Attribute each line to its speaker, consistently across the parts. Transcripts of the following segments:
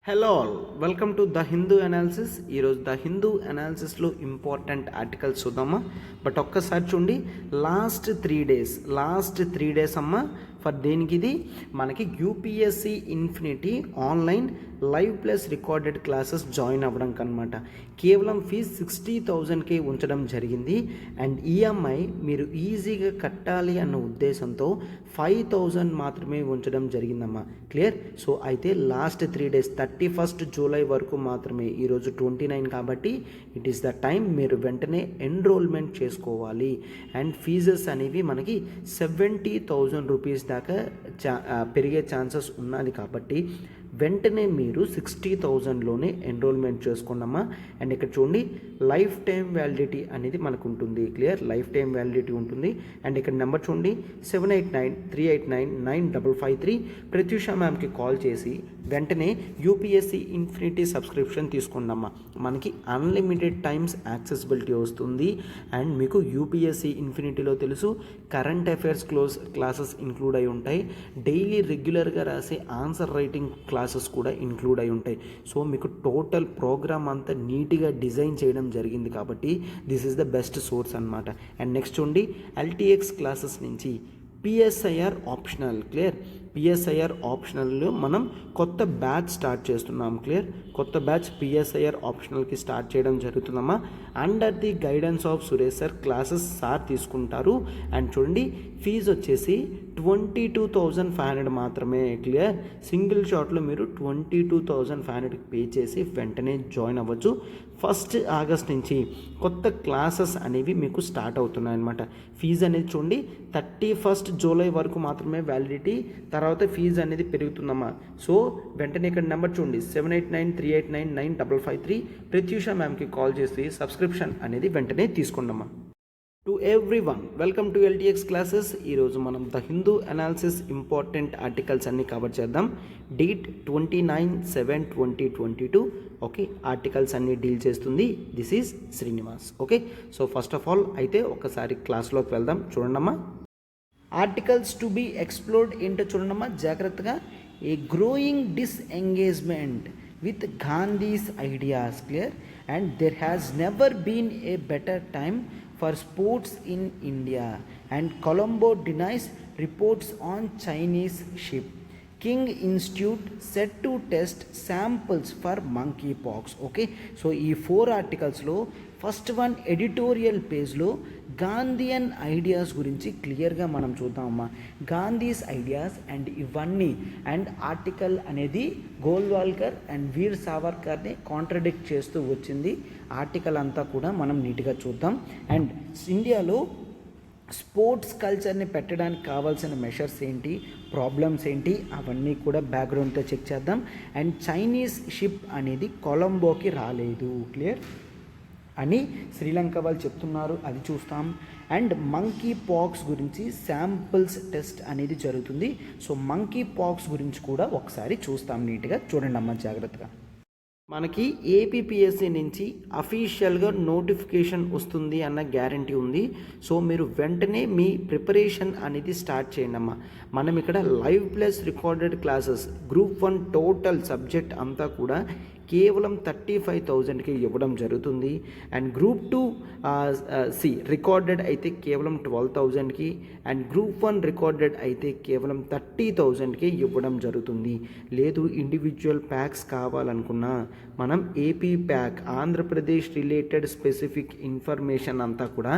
Speaker 1: Hello all, welcome to the Hindu analysis. ఈరోజు the Hindu అనాలిసిస్లో important articles చూద్దామా. But ఒక్కసారి చూడండి, లాస్ట్ త్రీ డేస్ అమ్మ ఫర్ దేనికి ఇది మనకి UPSC infinity online live plus recorded classes join అవ్వడానికి అనమాట. కేవలం ఫీజ్ 60,000కే ఉంచడం జరిగింది. అండ్ ఈఎంఐ మీరు ఈజీగా కట్టాలి అన్న ఉద్దేశంతో 5,000 మాత్రమే ఉంచడం జరిగిందమ్మా. క్లియర్? సో అయితే లాస్ట్ 3 డేస్ 31st జూలై వరకు మాత్రమే. ఈరోజు 29 కాబట్టి ఇట్ ఈస్ ద టైం. మీరు వెంటనే ఎన్రోల్మెంట్ చేసుకోవాలి. అండ్ ఫీజెస్ అనేవి మనకి 70,000 రూపీస్ దాకా పెరిగే ఛాన్సెస్ ఉన్నది కాబట్టి వెంటనే మీరు 60,000లోనే ఎన్రోల్మెంట్ చేసుకున్నామా. అండ్ ఇక్కడ చూడండి, లైఫ్ టైం వ్యాలిడిటీ అనేది మనకు ఉంటుంది. క్లియర్? లైఫ్ టైం వ్యాలిడిటీ ఉంటుంది. అండ్ ఇక్కడ నెంబర్ చూడండి, 7893899553. ప్రత్యూష మ్యామ్కి కాల్ చేసి వెంటనే యూపీఎస్సి ఇన్ఫినిటీ సబ్స్క్రిప్షన్ తీసుకున్నామా. మనకి అన్లిమిటెడ్ టైమ్స్ యాక్సెసిబిలిటీ వస్తుంది. అండ్ మీకు యూపీఎస్సి ఇన్ఫినిటీలో తెలుసు కరెంట్ అఫైర్స్ క్లాసెస్ ఇంక్లూడ్ అయి ఉంటాయి. డైలీ రెగ్యులర్గా రాసే ఆన్సర్ రైటింగ్ క్లాసెస్ కూడా ఇంక్లూడ్ అయి ఉంటాయి. సో మీకు టోటల్ ప్రోగ్రామ్ అంతా నీట్గా డిజైన్ చేయడం జరిగింది కాబట్టి this is the best source అనమాట. అండ్ నెక్స్ట్ చూడండి, ఎల్టీఎక్స్ క్లాసెస్ నుంచి పిఎస్ఐఆర్ ఆప్షనల్. క్లియర్? పిఎస్ఐఆర్ ఆప్షనల్లో మనం కొత్త బ్యాచ్ స్టార్ట్ చేస్తున్నాం. క్లియర్? కొత్త బ్యాచ్ పిఎస్ఐఆర్ ఆప్షనల్కి స్టార్ట్ చేయడం జరుగుతుందమ్మా. Under the guidance of Suresh sir classes sir తీసుకుంటారు. అండ్ చూడండి, ఫీజు వచ్చేసి 22,500 మాత్రమే. క్లియర్? సింగిల్ షాట్లో మీరు 22,500 పే చేసి వెంటనే జాయిన్ అవ్వచ్చు. 1st ఆగస్ట్ నుంచి కొత్త క్లాసెస్ అనేవి మీకు స్టార్ట్ అవుతున్నాయి అన్నమాట. ఫీజు అనేది చూడండి 31st జూలై వరకు మాత్రమే వ్యాలిడిటీ. తర్వాత ఫీజు అనేది పెరుగుతుందమ్మా. సో వెంటనే ఇక్కడ నెంబర్ చూడండి, 7893899553. ప్రత్యూష మ్యామ్కి కాల్ చేసి సబ్స్క్రిప్షన్ అనేది వెంటనే తీసుకోండమ్మా. To everyone, welcome to LTX classes. ఈరోజు మనం the Hindu analysis important articles అన్ని కవర్ చేద్దాం. డేట్ 29/7/2022. ఓకే, ఆర్టికల్స్ అన్ని డీల్ చేస్తుంది this is Srinivas. Okay, so first of all అయితే ఒకసారి క్లాస్లోకి వెళ్దాం. చూడండమ్మా, ఆర్టికల్స్ టు బీ ఎక్స్ప్లోర్డ్ ఏంటో చూడండమ్మా జాగ్రత్తగా. A growing disengagement with Gandhi's ideas. Clear? And there has never been a better time for sports in India. And Colombo denies reports on Chinese ship. King Institute set to test samples for monkeypox. Okay, so ఈ 4 ఆర్టికల్స్లో first one editorial పేజ్లో Gandhian ideas గురించి క్లియర్గా మనం చూద్దామమ్మా. Gandhi's ideas and ఇవన్నీ and article అనేది Golwalkar and Veer సావర్కర్ని contradict చేస్తూ వచ్చింది. Article అంతా కూడా మనం నీట్గా చూద్దాం. అండ్ ఇండియాలో స్పోర్ట్స్ కల్చర్ని పెట్టడానికి కావాల్సిన మెషర్స్ ఏంటి, ప్రాబ్లమ్స్ ఏంటి, అవన్నీ కూడా బ్యాక్గ్రౌండ్తో చెక్ చేద్దాం. అండ్ చైనీస్ షిప్ అనేది కొలంబోకి రాలేదు. క్లియర్ అని శ్రీలంక వాళ్ళు చెప్తున్నారు, అది చూస్తాం. అండ్ మంకీ పాక్స్ గురించి శాంపిల్స్ టెస్ట్ అనేది జరుగుతుంది. సో మంకీ పాక్స్ గురించి కూడా ఒకసారి చూస్తాం. నీట్గా చూడండి అమ్మ జాగ్రత్తగా. మనకి ఏపీపీఎస్సీ నుంచి అఫీషియల్గా నోటిఫికేషన్ వస్తుంది అన్న గ్యారంటీ ఉంది. సో మీరు వెంటనే మీ ప్రిపరేషన్ అనేది స్టార్ట్ చేయండి అమ్మా. మనం ఇక్కడ live plus recorded classes group 1 total subject అంతా కూడా కేవలం 35,000కి ఇవ్వడం జరుగుతుంది. అండ్ గ్రూప్ 2 రికార్డెడ్ అయితే కేవలం 12,000కి. అండ్ గ్రూప్ 1 రికార్డెడ్ అయితే కేవలం 30,000కి ఇవ్వడం జరుగుతుంది. లేదు ఇండివిజువల్ ప్యాక్స్ కావాలనుకున్నా మనం AP pack Andhra Pradesh related specific information అంతా కూడా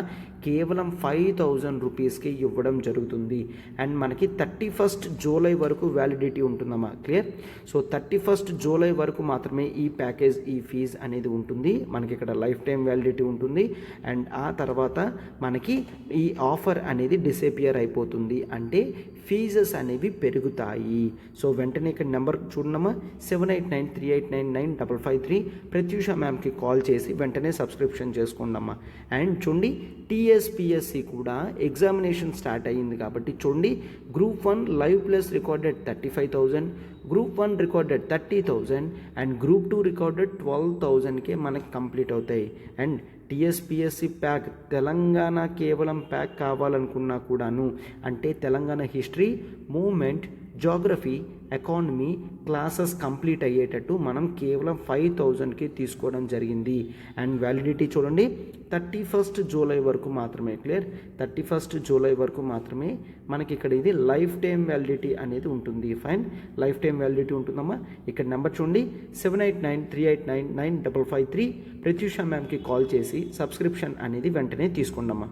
Speaker 1: కేవలం 5,000 రూపీస్కి ఇవ్వడం జరుగుతుంది. అండ్ మనకి 31st జూలై వరకు వ్యాలిడిటీ ఉంటుందమ్మా. క్లియర్? సో 31st జూలై వరకు మాత్రమే ఈ ప్యాకేజ్ ఈ ఫీజ్ అనేది ఉంటుంది. మనకి ఇక్కడ లైఫ్ టైం వ్యాలిడిటీ ఉంటుంది. అండ్ ఆ తర్వాత మనకి ఈ ఆఫర్ అనేది డిసేపియర్ అయిపోతుంది. అంటే ఫీజెస్ అనేవి పెరుగుతాయి. సో వెంటనే ఇక్కడ నెంబర్ చూడమ్మా, 7893899553. ప్రత్యూష మ్యామ్కి కాల్ చేసి వెంటనే సబ్స్క్రిప్షన్ చేసుకోండమ్మా. అండ్ చూడండి, టీఎస్పిఎస్సి కూడా ఎగ్జామినేషన్ స్టార్ట్ అయ్యింది కాబట్టి చూడండి, group 1 live plus recorded 35,000, group 1 recorded 30,000 and group 2 recorded 12,000కే మనకి కంప్లీట్ అవుతాయి. అండ్ టీఎస్పిఎస్సి ప్యాక్ తెలంగాణ కేవలం ప్యాక్ కావాలనుకున్నా కూడాను, అంటే Telangana history, movement, geography, economy classes complete అయ్యేటట్టు మనం కేవలం 5,000కి తీసుకోవడం జరిగింది. అండ్ వ్యాలిడిటీ చూడండి 31st జూలై వరకు మాత్రమే. క్లియర్, 31st జూలై వరకు మాత్రమే మనకి ఇక్కడ ఇది లైఫ్ టైం వ్యాలిడిటీ అనేది ఉంటుంది. ఫైన్, లైఫ్ టైం వ్యాలిడిటీ ఉంటుందమ్మా. ఇక్కడ నెంబర్ చూడండి 7893899553. ప్రత్యూష మ్యామ్కి కాల్ చేసి సబ్స్క్రిప్షన్ అనేది వెంటనే తీసుకోండమ్మా.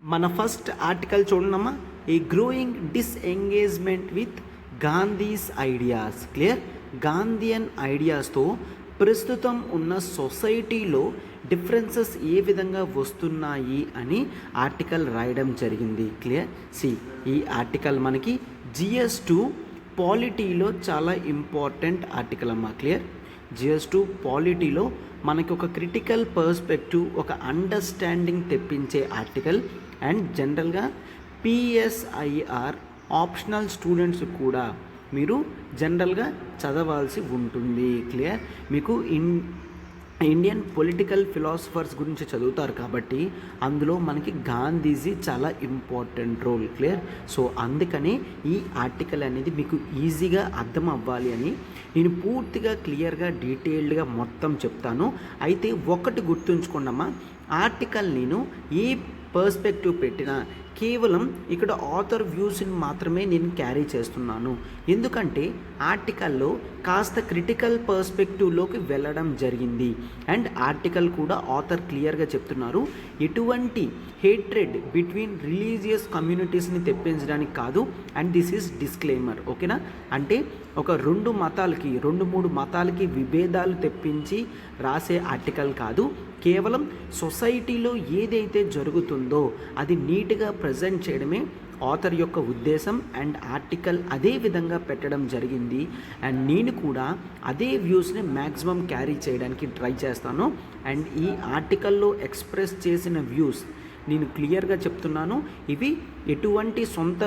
Speaker 1: మన ఫస్ట్ ఆర్టికల్ చూడమ్మా, ఈ growing disengagement with Gandhi's ideas. Clear, Gandhian ఐడియాస్తో ప్రస్తుతం ఉన్న సొసైటీలో డిఫరెన్సెస్ ఏ విధంగా వస్తున్నాయి అని ఆర్టికల్ రాయడం జరిగింది. క్లియర్, ఈ ఆర్టికల్ మనకి GS2 పాలిటీలో చాలా ఇంపార్టెంట్ ఆర్టికల్ అమ్మా. క్లియర్, GS2 పాలిటీలో మనకి ఒక క్రిటికల్ పర్స్పెక్టివ్, ఒక అండర్స్టాండింగ్ తెప్పించే ఆర్టికల్. అండ్ జనరల్గా PSIR ఆప్షనల్ స్టూడెంట్స్ కూడా మీరు జనరల్గా చదవాల్సి ఉంటుంది. క్లియర్, మీకు ఇండియన్ పొలిటికల్ ఫిలాసఫర్స్ గురించి చదువుతారు కాబట్టి అందులో మనకి గాంధీజీ చాలా ఇంపార్టెంట్ రోల్. క్లియర్, సో అందుకని ఈ ఆర్టికల్ అనేది మీకు ఈజీగా అర్థం అవ్వాలి అని నేను పూర్తిగా క్లియర్గా డీటెయిల్డ్గా మొత్తం చెప్తాను. అయితే ఒకటి గుర్తుంచుకోండమ్మా, ఆర్టికల్ నేను ఏ పర్స్పెక్టివ్ పెట్టినా కేవలం ఇక్కడ ఆథర్ వ్యూస్ని మాత్రమే నేను క్యారీ చేస్తున్నాను. ఎందుకంటే ఆర్టికల్లో కాస్త క్రిటికల్ పర్స్పెక్టివ్లోకి వెళ్ళడం జరిగింది. అండ్ ఆర్టికల్ కూడా ఆథర్ క్లియర్గా చెప్తున్నారు, ఎటువంటి హేట్రెడ్ బిట్వీన్ రిలీజియస్ కమ్యూనిటీస్ని తెప్పించడానికి కాదు. And this is disclaimer. ఓకేనా, అంటే ఒక 2-3 మతాలకి విభేదాలు తెప్పించి రాసే ఆర్టికల్ కాదు. కేవలం సొసైటీలో ఏదైతే జరుగుతుందో అది నీట్గా ప్రజెంట్ చేయడమే ఆథర్ యొక్క ఉద్దేశం. అండ్ ఆర్టికల్ అదే విధంగా పెట్టడం జరిగింది. అండ్ నేను కూడా అదే వ్యూస్ని మ్యాక్సిమం క్యారీ చేయడానికి ట్రై చేస్తాను. అండ్ ఈ ఆర్టికల్లో ఎక్స్ప్రెస్ చేసిన వ్యూస్ నేను క్లియర్గా చెప్తున్నాను, ఇవి ఎటువంటి సొంత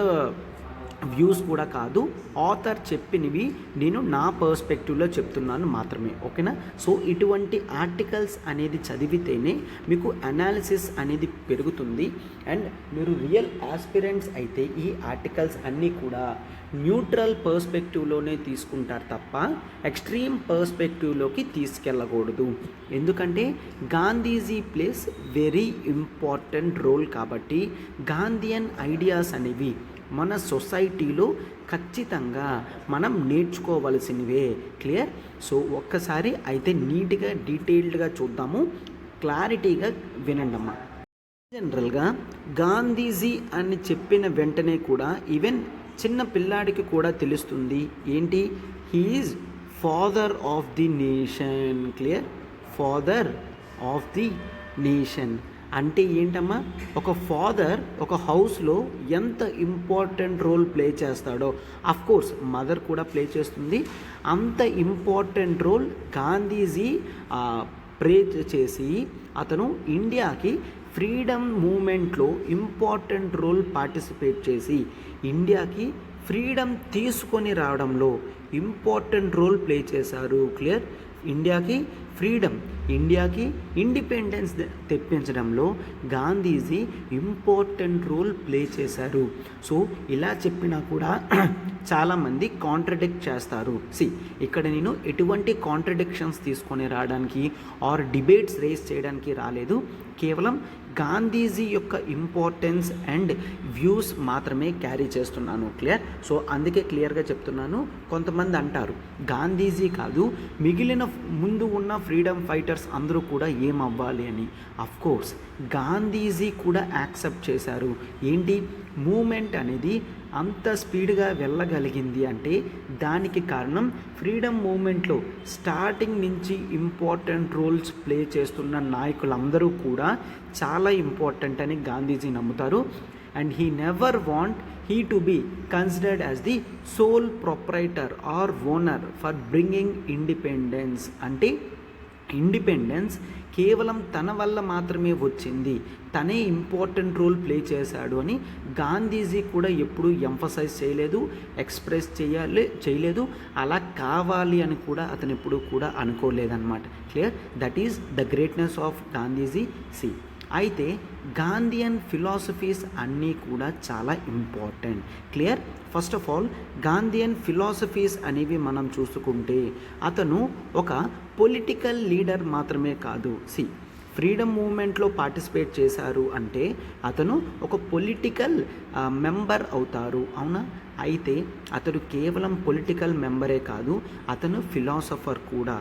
Speaker 1: వ్యూస్ కూడా కాదు, ఆథర్ చెప్పినవి నేను నా పర్స్పెక్టివ్లో చెప్తున్నాను మాత్రమే. ఓకేనా, సో ఇటువంటి ఆర్టికల్స్ అనేది చదివితేనే మీకు అనాలిసిస్ అనేది పెరుగుతుంది. అండ్ మీరు రియల్ ఆస్పిరెంట్స్ అయితే ఈ ఆర్టికల్స్ అన్నీ కూడా న్యూట్రల్ పర్స్పెక్టివ్లోనే తీసుకుంటారు తప్ప ఎక్స్ట్రీమ్ పర్స్పెక్టివ్లోకి తీసుకెళ్ళకూడదు. ఎందుకంటే Gandhiji place very important role కాబట్టి గాంధీయన్ ఐడియాస్ అనేవి మన సొసైటీలో ఖచ్చితంగా మనం నేర్చుకోవలసినవే. క్లియర్, సో ఒక్కసారి అయితే నీట్గా డీటెయిల్డ్గా చూద్దాము, క్లారిటీగా వినండమ్మా. జనరల్గా గాంధీజీ అని చెప్పిన వెంటనే కూడా ఈవెన్ చిన్న పిల్లాడికి కూడా తెలుస్తుంది ఏంటి, he is father of the nation. Clear, father of the nation అంటే ఏంటమ్మా, ఒక ఫాదర్ ఒక హౌస్లో ఎంత ఇంపార్టెంట్ రోల్ ప్లే చేస్తాడో, అఫ్కోర్స్ మదర్ కూడా ప్లే చేస్తుంది, అంత ఇంపార్టెంట్ రోల్ గాంధీజీ ప్లే చేసి అతను ఇండియాకి ఫ్రీడమ్ మూమెంట్లో ఇంపార్టెంట్ రోల్ పార్టిసిపేట్ చేసి ఇండియాకి ఫ్రీడమ్ తీసుకొని రావడంలో ఇంపార్టెంట్ రోల్ ప్లే చేశారు. క్లియర్, ఇండియాకి ఫ్రీడమ్, ఇండియాకి ఇండిపెండెన్స్ తెప్పించడంలో గాంధీజీ ఇంపార్టెంట్ రోల్ ప్లే చేశారు. సో ఇలా చెప్పినా కూడా చాలామంది కాంట్రడిక్ట్ చేస్తారు. ఇక్కడ నేను ఎటువంటి కాంట్రడిక్షన్స్ తీసుకొని రావడానికి ఆర్ డిబేట్స్ రేస్ చేయడానికి రాలేదు, కేవలం గాంధీజీ యొక్క ఇంపార్టెన్స్ అండ్ వ్యూస్ మాత్రమే క్యారీ చేస్తున్నాను. క్లియర్, సో అందుకే క్లియర్గా చెప్తున్నాను. కొంతమంది అంటారు గాంధీజీ కాదు మిగిలిన ముందు ఉన్న ఫ్రీడమ్ ఫైటర్స్ అందరూ కూడా ఏమవ్వాలి అని. అఫ్కోర్స్ గాంధీజీ కూడా యాక్సెప్ట్ చేశారు. ఏంటి, మూమెంట్ అనేది అంత స్పీడ్గా వెళ్ళగలిగింది అంటే దానికి కారణం ఫ్రీడమ్ మూమెంట్లో స్టార్టింగ్ నుంచి ఇంపార్టెంట్ రోల్స్ ప్లే చేస్తున్న నాయకులందరూ కూడా చాలా ఇంపార్టెంట్ అని గాంధీజీ నమ్ముతారు. And he never want he to be considered as the sole proprietor or owner for bringing independence. అంటే ఇండిపెండెన్స్ కేవలం తన వల్ల మాత్రమే వచ్చింది, తనే ఇంపార్టెంట్ రోల్ ప్లే చేశాడు అని గాంధీజీ కూడా ఎప్పుడూ ఎంఫసైజ్ చేయలేదు, ఎక్స్ప్రెస్ చేయలేదు. అలా కావాలి అని కూడా అతను ఎప్పుడూ కూడా అనుకోలేదన్నమాట. Clear, that is the greatness of Gandhiji. అయితే గాంధీయన్ ఫిలాసఫీస్ అన్నీ కూడా చాలా important. Clear? First of all Gandhian philosophies అనేవి మనం చూసుకుంటే అతను ఒక పొలిటికల్ లీడర్ మాత్రమే కాదు. ఫ్రీడమ్ మూవ్మెంట్లో పార్టిసిపేట్ చేశారు అంటే అతను ఒక పొలిటికల్ మెంబర్ అవుతారు, అవునా? అయితే అతడు కేవలం పొలిటికల్ మెంబరే కాదు, అతను ఫిలాసఫర్ కూడా.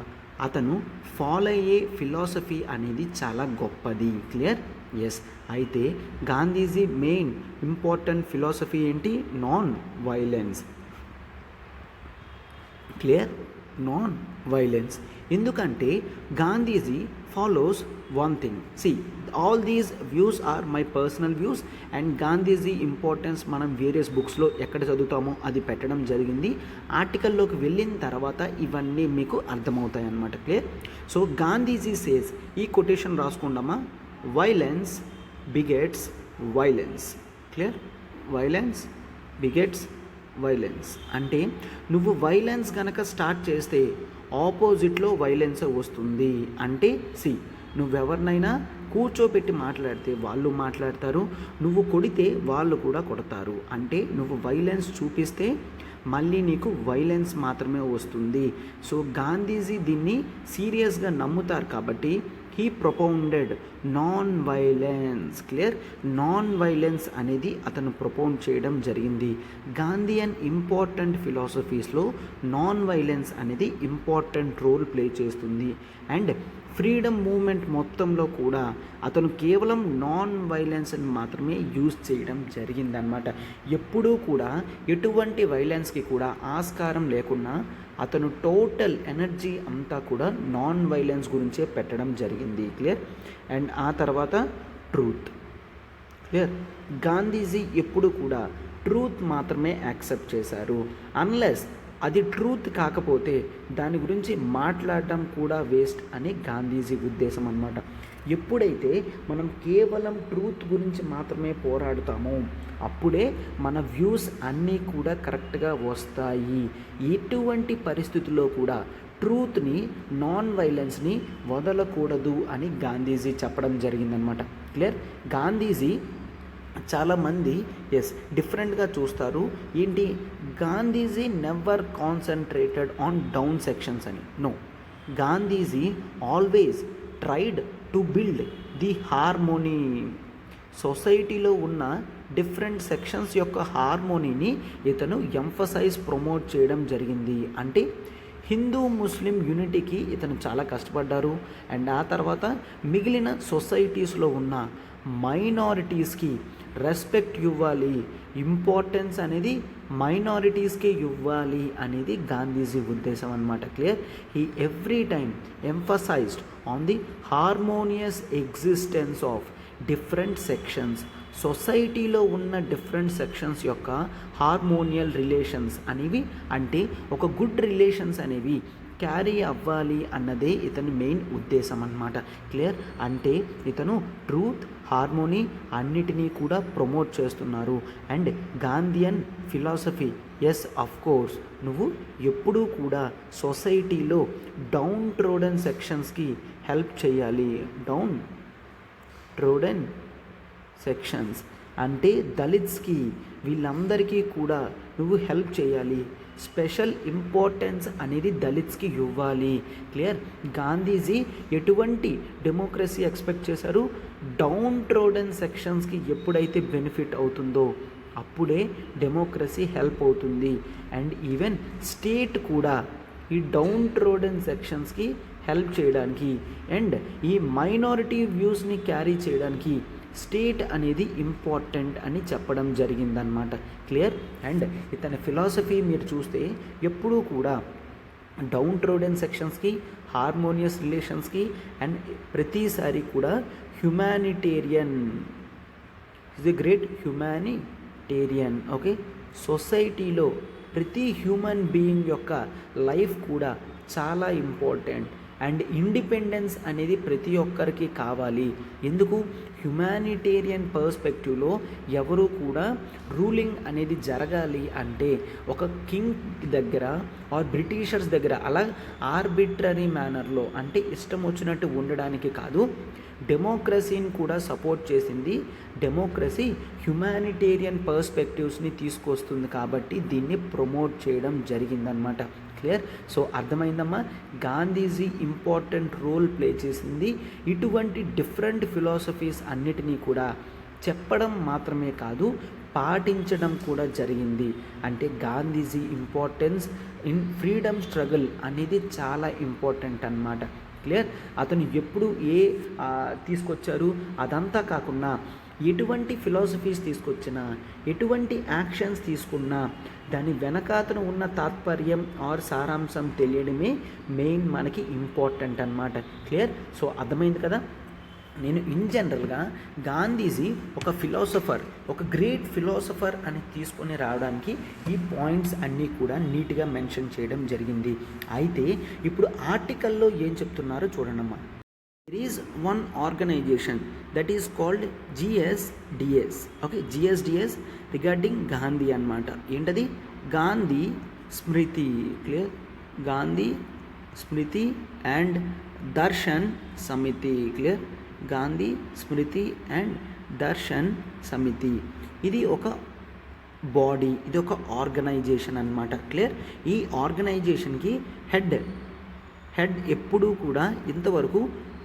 Speaker 1: అతను ఫాలో అయ్యే ఫిలాసఫీ అనేది చాలా గొప్పది. క్లియర్? ఎస్. అయితే గాంధీజీ మెయిన్ ఇంపార్టెంట్ ఫిలాసఫీ ఏంటి? Non violence. Clear? Non violence. ఎందుకంటే Gandhiji follows one thing. All these views are my personal views and Gandhiji importance మనం వేరియస్ బుక్స్లో ఎక్కడ చదువుతామో అది పెట్టడం జరిగింది. ఆర్టికల్లోకి వెళ్ళిన తర్వాత ఇవన్నీ మీకు అర్థమవుతాయి అన్నమాట. క్లియర్? సో గాంధీజీ సేస్, ఈ కొటేషన్ రాసుకుందామా, violence begets violence. Clear? Violence begets violence అంటే నువ్వు వైలెన్స్ కనుక స్టార్ట్ చేస్తే ఆపోజిట్లో వైలెన్స్ వస్తుంది. అంటే నువ్వెవరినైనా కూర్చోబెట్టి మాట్లాడితే వాళ్ళు మాట్లాడతారు, నువ్వు కొడితే వాళ్ళు కూడా కొడతారు. అంటే నువ్వు వైలెన్స్ చూపిస్తే మళ్ళీ నీకు వైలెన్స్ మాత్రమే వస్తుంది. సో గాంధీజీ దీన్ని సీరియస్గా నమ్ముతారు కాబట్టి he propounded non violence. Clear? Non violence అనేది అతను ప్రొపౌండ్ చేయడం జరిగింది. గాంధీయన్ ఇంపార్టెంట్ ఫిలాసఫీస్లో నాన్ వైలెన్స్ అనేది ఇంపార్టెంట్ రోల్ ప్లే చేస్తుంది. అండ్ ఫ్రీడమ్ మూమెంట్ మొత్తంలో కూడా అతను కేవలం నాన్ వైలెన్స్ని మాత్రమే యూజ్ చేయడం జరిగిందనమాట. ఎప్పుడూ కూడా ఎటువంటి వైలెన్స్కి కూడా ఆస్కారం లేకుండా అతను టోటల్ ఎనర్జీ అంతా కూడా నాన్ వైలెన్స్ గురించే పెట్టడం జరిగింది. క్లియర్? అండ్ ఆ తర్వాత ట్రూత్. క్లియర్? గాంధీజీ ఎప్పుడు కూడా ట్రూత్ మాత్రమే యాక్సెప్ట్ చేశారు. అన్లెస్ అది ట్రూత్ కాకపోతే దాని గురించి మాట్లాడడం కూడా వేస్ట్ అని గాంధీజీ ఉద్దేశం అన్నమాట. ఎప్పుడైతే మనం కేవలం ట్రూత్ గురించి మాత్రమే పోరాడుతామో అప్పుడే మన వ్యూస్ అన్నీ కూడా కరెక్ట్గా వస్తాయి. ఎటువంటి పరిస్థితుల్లో కూడా ట్రూత్ని, నాన్ వైలెన్స్ని వదలకూడదు అని గాంధీజీ చెప్పడం జరిగిందనమాట. క్లియర్? గాంధీజీ చాలామంది డిఫరెంట్గా చూస్తారు. ఏంటి? Gandhiji never concentrated on down sections అని. No, Gandhiji always tried to build the harmony. సొసైటీలో ఉన్న డిఫరెంట్ సెక్షన్స్ యొక్క హార్మోనీని ఇతను ఎంఫసైజ్ ప్రమోట్ చేయడం జరిగింది. అంటే హిందూ ముస్లిం యూనిటీకి ఇతను చాలా కష్టపడ్డారు. అండ్ ఆ తర్వాత మిగిలిన సొసైటీస్లో ఉన్న మైనారిటీస్కి రెస్పెక్ట్ ఇవ్వాలి, ఇంపార్టెన్స్ అనేది మైనారిటీస్కే ఇవ్వాలి అనేది గాంధీజీ ఉద్దేశం అన్నమాట. Clear? He every time emphasised on the harmonious existence of different sections. సొసైటీలో ఉన్న డిఫరెంట్ సెక్షన్స్ యొక్క హార్మోనియల్ రిలేషన్స్ అనేవి, అంటే ఒక గుడ్ రిలేషన్స్ అనేవి క్యారీ అవ్వాలి అన్నదే ఇతని మెయిన్ ఉద్దేశం అన్నమాట. క్లియర్? అంటే ఇతను ట్రూత్, హార్మోనీ అన్నిటినీ కూడా ప్రమోట్ చేస్తున్నారు. And Gandhian philosophy, yes of course, నువ్వు ఎప్పుడూ కూడా సొసైటీలో డౌన్ ట్రోడన్ సెక్షన్స్కి హెల్ప్ చేయాలి. డౌన్ ట్రోడన్ సెక్షన్స్ అంటే దళిత్స్కి, వీళ్ళందరికీ కూడా నువ్వు హెల్ప్ చేయాలి. స్పెషల్ ఇంపార్టెన్స్ అనేది దళిత్స్కి ఇవ్వాలి. క్లియర్? గాంధీజీ ఎటువంటి డెమోక్రసీ ఎక్స్పెక్ట్ చేశారు? డౌన్ ట్రోడన్ సెక్షన్స్కి ఎప్పుడైతే బెనిఫిట్ అవుతుందో అప్పుడే డెమోక్రసీ హెల్ప్ అవుతుంది. అండ్ ఈవెన్ స్టేట్ కూడా ఈ డౌన్ ట్రోడన్ సెక్షన్స్కి హెల్ప్ చేయడానికి అండ్ ఈ మైనారిటీ వ్యూస్ని క్యారీ చేయడానికి స్టేట్ అనేది ఇంపార్టెంట్ అని చెప్పడం జరిగిందనమాట. క్లియర్? అండ్ ఇతని ఫిలాసఫీ మీరు చూస్తే ఎప్పుడూ కూడా డౌన్ ట్రోడెన్ సెక్షన్స్కి, హార్మోనియస్ రిలేషన్స్కి అండ్ ప్రతిసారి కూడా humanitarian, is a great humanitarian. Okay, సొసైటీలో ప్రతి హ్యూమన్ బీయింగ్ యొక్క లైఫ్ కూడా చాలా ఇంపార్టెంట్. అండ్ ఇండిపెండెన్స్ అనేది ప్రతి ఒక్కరికి కావాలి. ఎందుకు? హ్యుమానిటేరియన్ పర్స్పెక్టివ్లో ఎవరు కూడా రూలింగ్ అనేది జరగాలి అంటే ఒక కింగ్ దగ్గర ఆర్ బ్రిటిషర్స్ దగ్గర అలా ఆర్బిట్రరీ మేనర్లో, అంటే ఇష్టం వచ్చినట్టు ఉండడానికి కాదు, డెమోక్రసీని కూడా సపోర్ట్ చేసింది. డెమోక్రసీ హ్యుమానిటేరియన్ పర్స్పెక్టివ్స్ని తీసుకొస్తుంది కాబట్టి దీన్ని ప్రమోట్ చేయడం జరిగిందనమాట. క్లియర్? సో అర్థమైందమ్మా, గాంధీజీ ఇంపార్టెంట్ రోల్ ప్లే చేసింది. ఇటువంటి డిఫరెంట్ ఫిలాసఫీస్ అన్నిటినీ కూడా చెప్పడం మాత్రమే కాదు, పాటించడం కూడా జరిగింది. అంటే Gandhiji importance in freedom struggle అనేది చాలా ఇంపార్టెంట్ అన్నమాట. క్లియర్? అతను ఎప్పుడు తీసుకొచ్చారు అదంతా కాకుండా ఎటువంటి ఫిలాసఫీస్ తీసుకొచ్చినా, ఎటువంటి యాక్షన్స్ తీసుకున్నా దాని వెనకాతను ఉన్న తాత్పర్యం ఆర్ సారాంశం తెలియడమే మెయిన్ మనకి ఇంపార్టెంట్ అన్నమాట. క్లియర్? సో అర్థమైంది కదా. నేను ఇన్ జనరల్గా గాంధీజీ ఒక ఫిలాసఫర్, ఒక గ్రేట్ ఫిలాసఫర్ అని తీసుకొని రావడానికి ఈ పాయింట్స్ అన్నీ కూడా నీట్గా మెన్షన్ చేయడం జరిగింది. అయితే ఇప్పుడు ఆర్టికల్లో ఏం చెప్తున్నారో చూడండమ్మా. There is one organization that is called GSDS. Okay, GSDS regarding Gandhi అన్నమాట. ఏంటది? Gandhi Smriti. Clear? Gandhi Smriti and Darshan Samiti. Clear? Gandhi Smriti and Darshan Samiti. ఇది ఒక బాడీ, ఇది ఒక ఆర్గనైజేషన్ అన్నమాట. క్లియర్? ఈ ఆర్గనైజేషన్కి హెడ్ ఎప్పుడూ కూడా ఇంతవరకు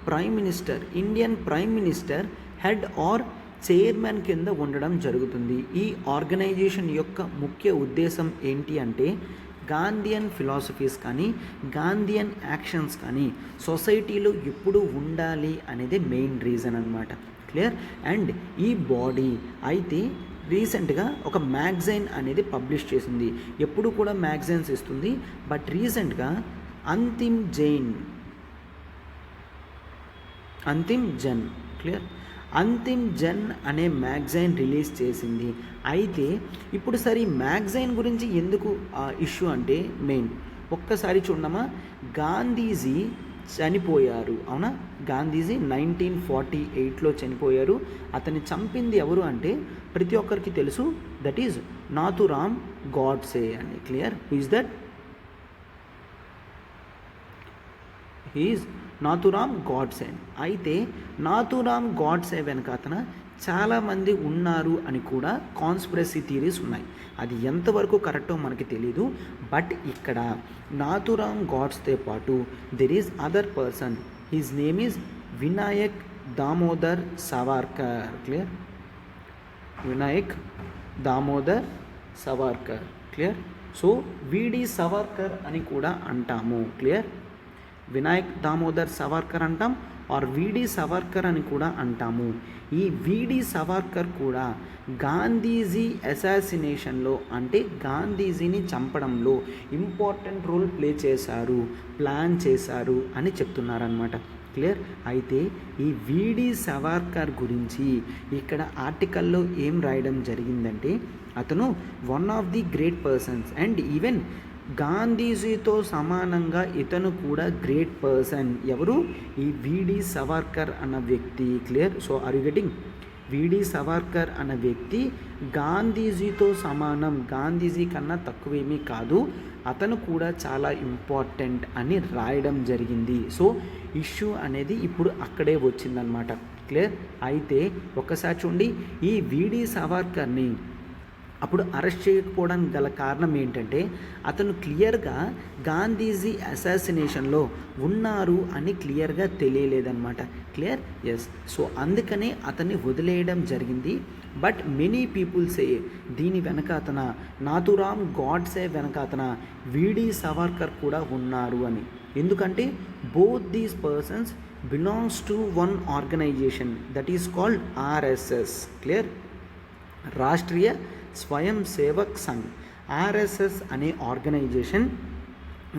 Speaker 1: prime minister, Indian prime minister head or chairman కింద ఉండడం జరుగుతుంది. ఈ ఆర్గనైజేషన్ యొక్క ముఖ్య ఉద్దేశం ఏంటి అంటే గాంధీయన్ ఫిలాసఫీస్ కానీ గాంధీయన్ యాక్షన్స్ కానీ సొసైటీలో ఎప్పుడు ఉండాలి అనేది మెయిన్ రీజన్ అన్నమాట. క్లియర్? అండ్ ఈ బాడీ అయితే రీసెంట్గా ఒక మ్యాగజైన్ అనేది పబ్లిష్ చేసింది. ఎప్పుడు కూడా మ్యాగజైన్స్ ఇస్తుంది, బట్ రీసెంట్గా అంతిమ్ జన్ క్లియర్? అంతిమ్ జన్ అనే మ్యాగజైన్ రిలీజ్ చేసింది. అయితే ఇప్పుడు సరే ఈ మ్యాగజైన్ గురించి ఎందుకు ఇష్యూ అంటే మెయిన్ ఒక్కసారి చూడమ్మా, గాంధీజీ చనిపోయారు. అవునా? గాంధీజీ 1948లో చనిపోయారు. అతన్ని చంపింది ఎవరు అంటే ప్రతి ఒక్కరికి తెలుసు, దట్ ఈజ్ నాథురామ్ గాడ్సే అని. Clear? Who is that? He is Nathuram Godse. అయితే నాథురామ్ గాడ్సే వెనకాతన చాలామంది ఉన్నారు అని కూడా కాన్స్పిరసీ థియరీస్ ఉన్నాయి. అది ఎంతవరకు కరెక్టో మనకి తెలీదు. బట్ ఇక్కడ నాథురామ్ గాడ్స్తో పాటు there is other person, his name is Vinayak Damodar Savarkar. Clear? Vinayak Damodar Savarkar. Clear? So విడి సవార్కర్ అని కూడా అంటాము. క్లియర్? వినాయక్ దామోదర్ సవార్కర్ అంటాం, ఆర్ విడి సవార్కర్ అని కూడా అంటాము. ఈ విడి సవార్కర్ కూడా గాంధీజీ అసాసినేషన్లో అంటే గాంధీజీని చంపడంలో ఇంపార్టెంట్ రోల్ ప్లే చేశారు, ప్లాన్ చేశారు అని చెప్తున్నారనమాట. క్లియర్? అయితే ఈ విడి సవార్కర్ గురించి ఇక్కడ ఆర్టికల్లో ఏం రాయడం జరిగిందంటే అతను one of the great persons and even గాంధీజీతో సమానంగా ఇతను కూడా గ్రేట్ పర్సన్. ఎవరు? ఈ విడి సవార్కర్ అన్న వ్యక్తి. Clear? So are you getting? VD Savarkar అన్న వ్యక్తి గాంధీజీతో సమానం, గాంధీజీ కన్నా తక్కువేమీ కాదు, అతను కూడా చాలా ఇంపార్టెంట్ అని రాయడం జరిగింది. సో ఇష్యూ అనేది ఇప్పుడు అక్కడే వచ్చిందనమాట. క్లియర్? అయితే ఒక్కసారి చూడండి, ఈ విడి సవార్కర్ని అప్పుడు అరెస్ట్ చేయకపోవడానికి గల కారణం ఏంటంటే అతను క్లియర్గా గాంధీజీ అసాసినేషన్లో ఉన్నారు అని క్లియర్గా తెలియలేదన్నమాట. క్లియర్? ఎస్. సో అందుకనే అతన్ని వదిలేయడం జరిగింది. బట్ మెనీ పీపుల్సే దీని వెనకాతన నాథురామ్ గాడ్సే వెనకాతన విడి సవార్కర్ కూడా ఉన్నారు అని. ఎందుకంటే both these persons belongs to one organization that is called RSS. Clear? Rashtriya Swayam Sevak Sangh. RSS అనే ఆర్గనైజేషన్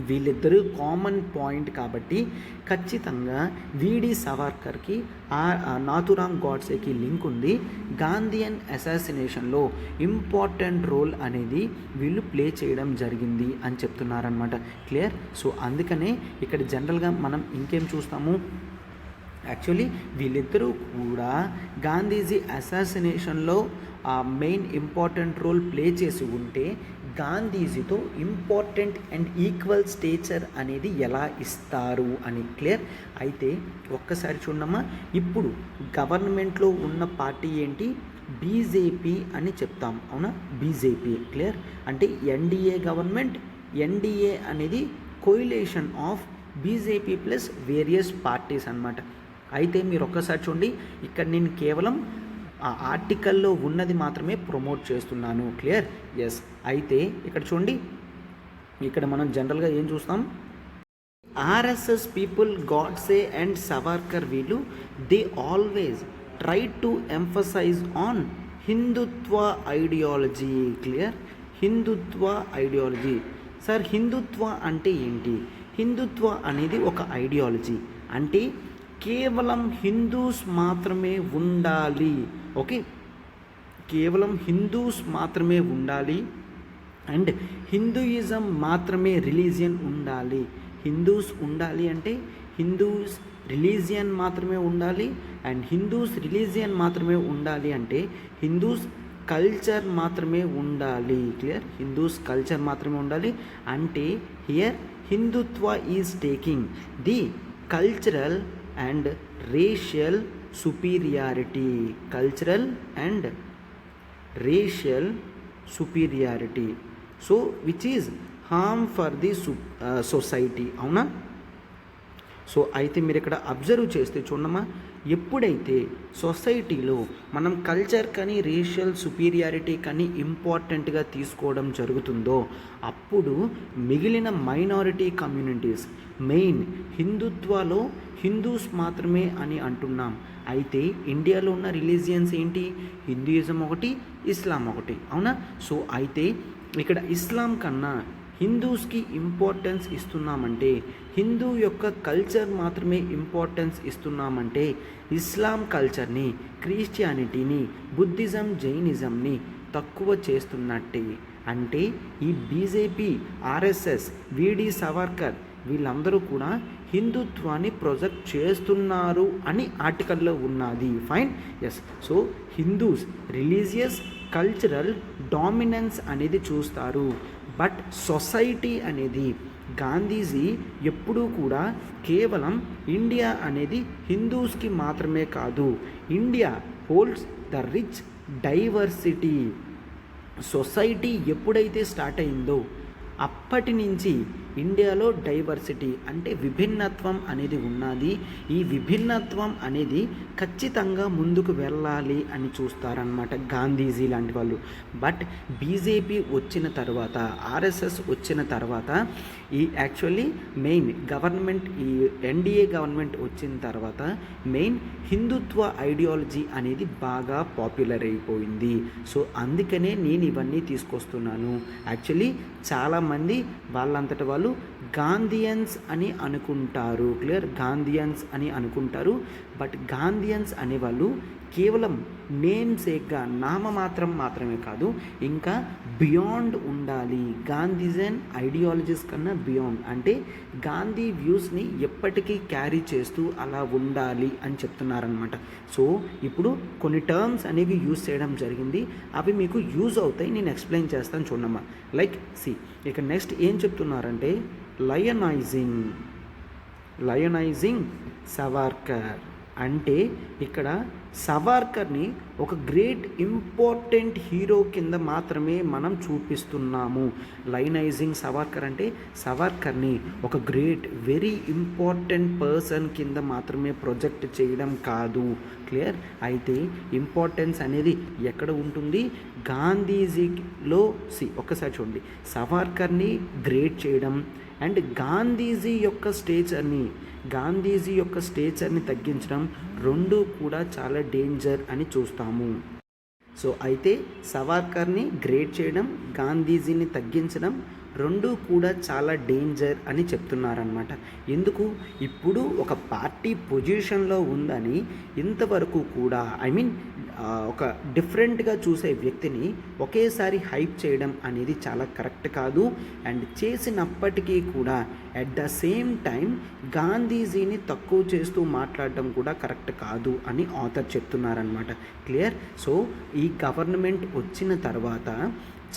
Speaker 1: వీళ్ళిద్దరూ కామన్ పాయింట్ కాబట్టి ఖచ్చితంగా విడి సవార్కర్కి నాథురామ్ గాడ్సేకి లింక్ ఉంది. గాంధీయన్ అసాసినేషన్లో ఇంపార్టెంట్ రోల్ అనేది వీళ్ళు ప్లే చేయడం జరిగింది అని చెప్తున్నారనమాట. క్లియర్? సో అందుకనే ఇక్కడ జనరల్గా మనం ఇంకేం చూస్తాము, యాక్చువల్లీ వీళ్ళిద్దరూ కూడా గాంధీజీ అసాసినేషన్లో మెయిన్ ఇంపార్టెంట్ రోల్ ప్లే చేసి ఉంటే గాంధీజీతో ఇంపార్టెంట్ అండ్ ఈక్వల్ స్టేచర్ అనేది ఎలా ఇస్తారు అని. క్లియర్? అయితే ఒక్కసారి చూడమ్మా, ఇప్పుడు గవర్నమెంట్లో ఉన్న పార్టీ ఏంటి? బీజేపీ అని చెప్తాం, అవునా? బీజేపీ. క్లియర్? అంటే ఎన్డీఏ గవర్నమెంట్. ఎన్డీఏ అనేది coalition of BJP plus various parties అన్నమాట. అయితే మీరు ఒక్కసారి చూడండి, ఇక్కడ నేను కేవలం ఆ ఆర్టికల్లో ఉన్నది మాత్రమే ప్రమోట్ చేస్తున్నాను. క్లియర్? ఎస్. అయితే ఇక్కడ చూడండి, ఇక్కడ మనం జనరల్గా ఏం చూస్తాం, RSS people, Godse and Savarkar వీళ్ళు they always try to emphasize on Hindutva ideology. Clear? Hindutva ideology. Sir Hindutva అంటే ఏంటి? హిందుత్వ అనేది ఒక ఐడియాలజీ, అంటే కేవలం హిందూస్ మాత్రమే ఉండాలి. ఓకే, కేవలం హిందూస్ మాత్రమే ఉండాలి అండ్ హిందూయిజం మాత్రమే రిలీజియన్ ఉండాలి. హిందూస్ ఉండాలి అంటే హిందూస్ రిలీజియన్ మాత్రమే ఉండాలి, అండ్ హిందూస్ రిలీజియన్ మాత్రమే ఉండాలి అంటే హిందూస్ కల్చర్ మాత్రమే ఉండాలి. క్లియర్? హిందూస్ కల్చర్ మాత్రమే ఉండాలి అంటే here Hindutva is taking the cultural and racial superiority. Cultural and racial superiority, so which is harm for the society. అవునా? సో అయితే మీరు ఇక్కడ అబ్జర్వ్ చేస్తే చూడమ్మా, ఎప్పుడైతే సొసైటీలో మనం కల్చర్ కానీ రేషియల్ సుపీరియారిటీ కానీ ఇంపార్టెంట్గా తీసుకోవడం జరుగుతుందో అప్పుడు మిగిలిన మైనారిటీ కమ్యూనిటీస్, మెయిన్ హిందుత్వలో హిందూస్ మాత్రమే అని అంటున్నాం. అయితే ఇండియాలో ఉన్న రిలీజియన్స్ ఏంటి? హిందూయిజం ఒకటి, ఇస్లాం ఒకటి, అవునా? సో అయితే ఇక్కడ ఇస్లాం కన్నా హిందూస్కి ఇంపార్టెన్స్ ఇస్తున్నామంటే, హిందూ యొక్క కల్చర్ మాత్రమే ఇంపార్టెన్స్ ఇస్తున్నామంటే ఇస్లాం కల్చర్ని, క్రిస్టియానిటీని, బుద్ధిజం, జైనిజంని తక్కువ చేస్తున్నట్టే. అంటే ఈ బీజేపీ, ఆర్ఎస్ఎస్, విడి సవర్కర్ వీళ్ళందరూ కూడా హిందుత్వాన్ని ప్రొజెక్ట్ చేస్తున్నారు అని ఆర్టికల్లో ఉన్నది. Fine. Yes. So Hindus religious cultural dominance అనేది చూస్తారు. బట్ సొసైటీ అనేది గాంధీజీ ఎప్పుడూ కూడా కేవలం ఇండియా అనేది హిందూస్కి మాత్రమే కాదు, India holds the rich diversity. Society ఎప్పుడైతే స్టార్ట్ అయిందో అప్పటి నుంచి ఇండియాలో డైవర్సిటీ అంటే విభిన్నత్వం అనేది ఉన్నది. ఈ విభిన్నత్వం అనేది ఖచ్చితంగా ముందుకు వెళ్ళాలి అని చూస్తారనమాట గాంధీజీ లాంటి వాళ్ళు. బట్ బీజేపీ వచ్చిన తర్వాత, ఆర్ఎస్ఎస్ వచ్చిన తర్వాత, ఈ యాక్చువల్లీ మెయిన్ గవర్నమెంట్, ఈ ఎన్డీఏ గవర్నమెంట్ వచ్చిన తర్వాత మెయిన్ హిందుత్వ ఐడియాలజీ అనేది బాగా పాపులర్ అయిపోయింది. సో అందుకనే నేను ఇవన్నీ తీసుకొస్తున్నాను. యాక్చువల్లీ చాలామంది వాళ్ళంతట వాళ్ళు గాంధీయన్స్ అని అనుకుంటారు. క్లియర్? గాంధీయన్స్ అని అనుకుంటారు. బట్ గాంధీయన్స్ అనేవాళ్ళు కేవలం నేమ్ సేక్గా మాత్రమే కాదు, ఇంకా బియాండ్ ఉండాలి. గాంధీజన్ ఐడియాలజీస్ కన్నా బియాండ్ అంటే గాంధీ వ్యూస్ని ఎప్పటికీ క్యారీ చేస్తూ అలా ఉండాలి అని చెప్తున్నారనమాట. సో ఇప్పుడు కొన్ని టర్మ్స్ అనేవి యూజ్ చేయడం జరిగింది, అవి మీకు యూజ్ అవుతాయి, నేను ఎక్స్ప్లెయిన్ చేస్తాను చూడమ్మా. లైక్ సి, ఇక నెక్స్ట్ ఏం చెప్తున్నారంటే లయనైజింగ్ సవర్కర్. అంటే ఇక్కడ సవర్కర్ని ఒక గ్రేట్ ఇంపార్టెంట్ హీరో కింద మాత్రమే మనం చూపిస్తున్నాము. లయనైజింగ్ సవర్కర్ అంటే సవర్కర్ని ఒక గ్రేట్ వెరీ ఇంపార్టెంట్ పర్సన్ కింద మాత్రమే ప్రొజెక్ట్ చేయడం కాదు. క్లియర్? అయితే ఇంపార్టెన్స్ అనేది ఎక్కడ ఉంటుంది? గాంధీజీలో. ఒక్కసారి చూడండి, సవర్కర్ని గ్రేట్ చేయడం అండ్ గాంధీజీ యొక్క స్టేచర్ని తగ్గించడం రెండు కూడా చాలా డేంజర్ అని చూస్తాము. సో అయితే సవర్కర్ని గ్రేట్ చేయడం, గాంధీజీని తగ్గించడం రెండు కూడా చాలా డేంజర్ అని చెప్తున్నారనమాట. ఎందుకు? ఇప్పుడు ఒక పార్టీ పొజిషన్లో ఉందని ఇంతవరకు కూడా ఒక డిఫరెంట్గా చూసే వ్యక్తిని ఒకేసారి హైప్ చేయడం అనేది చాలా కరెక్ట్ కాదు. అండ్ చేసినప్పటికీ కూడా అట్ ద సేమ్ టైం గాంధీజీని తక్కువ చేస్తూ మాట్లాడడం కూడా కరెక్ట్ కాదు అని ఆథర్ చెప్తున్నారనమాట. క్లియర్? సో ఈ గవర్నమెంట్ వచ్చిన తర్వాత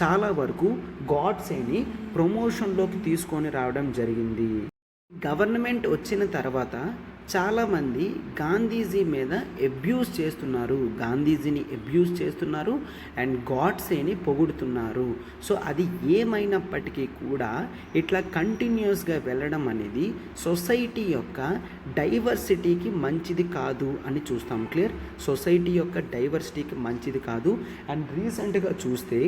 Speaker 1: చాలా వరకు గాడ్సేని ప్రమోషన్లోకి తీసుకొని రావడం జరిగింది. గవర్నమెంట్ వచ్చిన తర్వాత చాలామంది గాంధీజీ మీద గాంధీజీని అబ్యూస్ చేస్తున్నారు అండ్ గాడ్సేని పొగుడుతున్నారు. సో అది ఏమైనప్పటికీ కూడా ఇట్లా కంటిన్యూస్గా వెళ్ళడం అనేది సొసైటీ యొక్క డైవర్సిటీకి మంచిది కాదు అని చూస్తాం. క్లియర్? సొసైటీ యొక్క డైవర్సిటీకి మంచిది కాదు. అండ్ రీసెంట్గా చూస్తే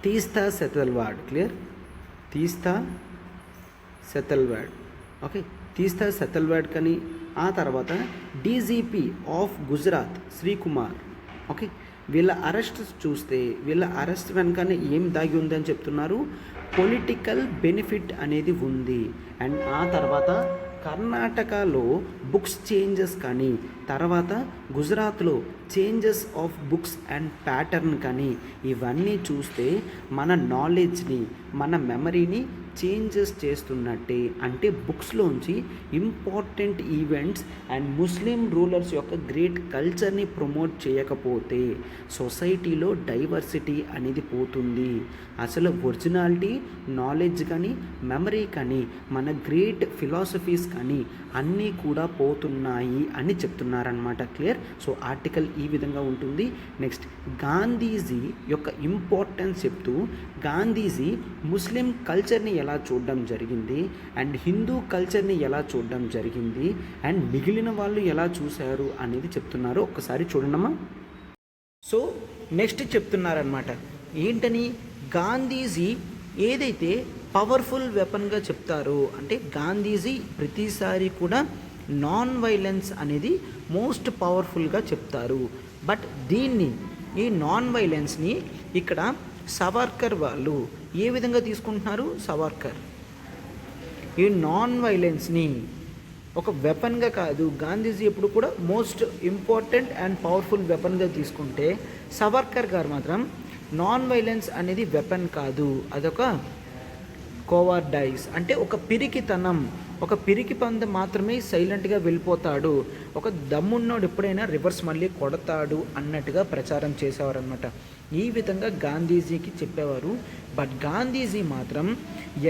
Speaker 1: తీస్తా సెతల్వాడ్, క్లియర్, తీస్తా సెతల్వాడ్, ఓకే, తీస్తా సెతల్వాడ్ కానీ ఆ తర్వాత DGP of Gujarat Srikumar, okay, వీళ్ళ అరెస్ట్ చూస్తే వీళ్ళ అరెస్ట్ వెనకనే ఏం దాగి ఉందని చెప్తున్నారు, పొలిటికల్ బెనిఫిట్ అనేది ఉంది. అండ్ ఆ తర్వాత కర్ణాటకలో బుక్స్ చేంజెస్ కానీ తర్వాత గుజరాత్లో changes of books and pattern కానీ ఇవన్నీ చూస్తే మన నాలెడ్జ్ని మన మెమరీని చేంజెస్ చేస్తున్నట్టే. అంటే బుక్స్లోంచి important events and Muslim rulers యొక్క గ్రేట్ కల్చర్ని ప్రమోట్ చేయకపోతే సొసైటీలో డైవర్సిటీ అనేది పోతుంది. అసలు ఒరిజినాలిటీ, నాలెడ్జ్ కానీ మెమరీ కానీ మన గ్రేట్ ఫిలాసఫీస్ కానీ అన్నీ కూడా పోతున్నాయి అని చెప్తున్నారనమాట. క్లియర్? సో ఆర్టికల్ ఈ విధంగా ఉంటుంది. నెక్స్ట్ గాంధీజీ యొక్క ఇంపార్టెన్స్ చెప్తూ గాంధీజీ ముస్లిం కల్చర్ని ఎలా చూడడం జరిగింది అండ్ హిందూ కల్చర్ని ఎలా చూడడం జరిగింది అండ్ మిగిలిన వాళ్ళు ఎలా చూశారు అనేది చెప్తున్నారు. ఒక్కసారి చూడండమ్మా. సో నెక్స్ట్ చెప్తున్నారనమాట ఏంటని, గాంధీజీ ఏదైతే పవర్ఫుల్ వెపన్గా చెప్తారో అంటే గాంధీజీ ప్రతిసారి కూడా నాన్ వైలెన్స్ అనేది మోస్ట్ పవర్ఫుల్గా చెప్తారు. బట్ ఈ నాన్ వైలెన్స్ని ఇక్కడ సవర్కర్ వాళ్ళు ఏ విధంగా తీసుకుంటున్నారు, సవర్కర్ ఈ నాన్ వైలెన్స్ని ఒక వెపన్గా కాదు, గాంధీజీ ఎప్పుడు కూడా మోస్ట్ ఇంపార్టెంట్ అండ్ పవర్ఫుల్ వెపన్గా తీసుకుంటే సవర్కర్ గారు మాత్రం నాన్ వైలెన్స్ అనేది వెపన్ కాదు, అదొక కోవార్డైస్ అంటే ఒక పిరికితనం, ఒక పిరికి పంద మాత్రమే సైలెంట్గా వెళ్ళిపోతాడు, ఒక దమ్మున్నోడు ఎప్పుడైనా రివర్స్ మళ్ళీ కొడతాడు అన్నట్టుగా ప్రచారం చేసేవారనమాట. ఈ విధంగా గాంధీజీకి చెప్పేవారు. బట్ గాంధీజీ మాత్రం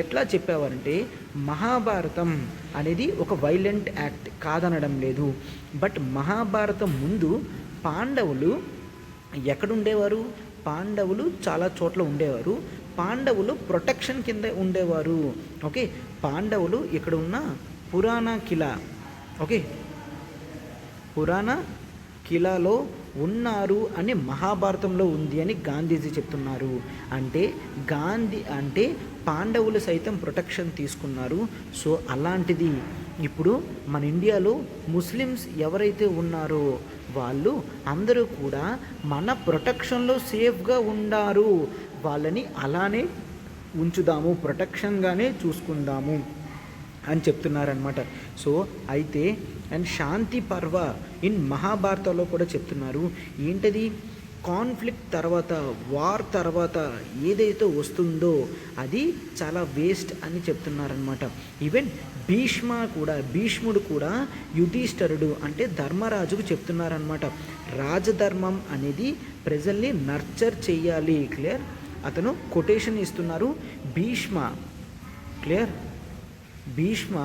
Speaker 1: ఎట్లా చెప్పేవారంటే మహాభారతం అనేది ఒక వైలెంట్ యాక్ట్ కాదనడం లేదు. బట్ మహాభారతం ముందు పాండవులు ఎక్కడుండేవారు, పాండవులు చాలా చోట్ల ఉండేవారు, పాండవులు ప్రొటెక్షన్ కింద ఉండేవారు. ఓకే, పాండవులు ఇక్కడ ఉన్న పురాణ కిలా, ఓకే, పురాణ కిలాలో ఉన్నారు అని మహాభారతంలో ఉంది అని గాంధీజీ చెప్తున్నారు. అంటే పాండవులు సైతం ప్రొటెక్షన్ తీసుకున్నారు. సో అలాంటిది ఇప్పుడు మన ఇండియాలో ముస్లిమ్స్ ఎవరైతే ఉన్నారో వాళ్ళు అందరూ కూడా మన ప్రొటెక్షన్లో సేఫ్గా ఉన్నారు, వాళ్ళని అలానే ఉంచుదాము, ప్రొటెక్షన్గానే చూసుకుందాము అని చెప్తున్నారనమాట. సో అయితే అండ్ శాంతి పర్వ ఇన్ మహాభారతంలో కూడా చెప్తున్నారు. ఏంటది, కాన్ఫ్లిక్ట్ తర్వాత, వార్ తర్వాత ఏదైతే వస్తుందో అది చాలా వేస్ట్ అని చెప్తున్నారనమాట. ఈవెన్ భీష్ముడు కూడా యుధిష్ఠరుడు అంటే ధర్మరాజుకు చెప్తున్నారనమాట, రాజధర్మం అనేది ప్రజల్ని నర్చర్ చేయాలి. క్లియర్? అతను కొటేషన్ ఇస్తున్నారు, భీష్మ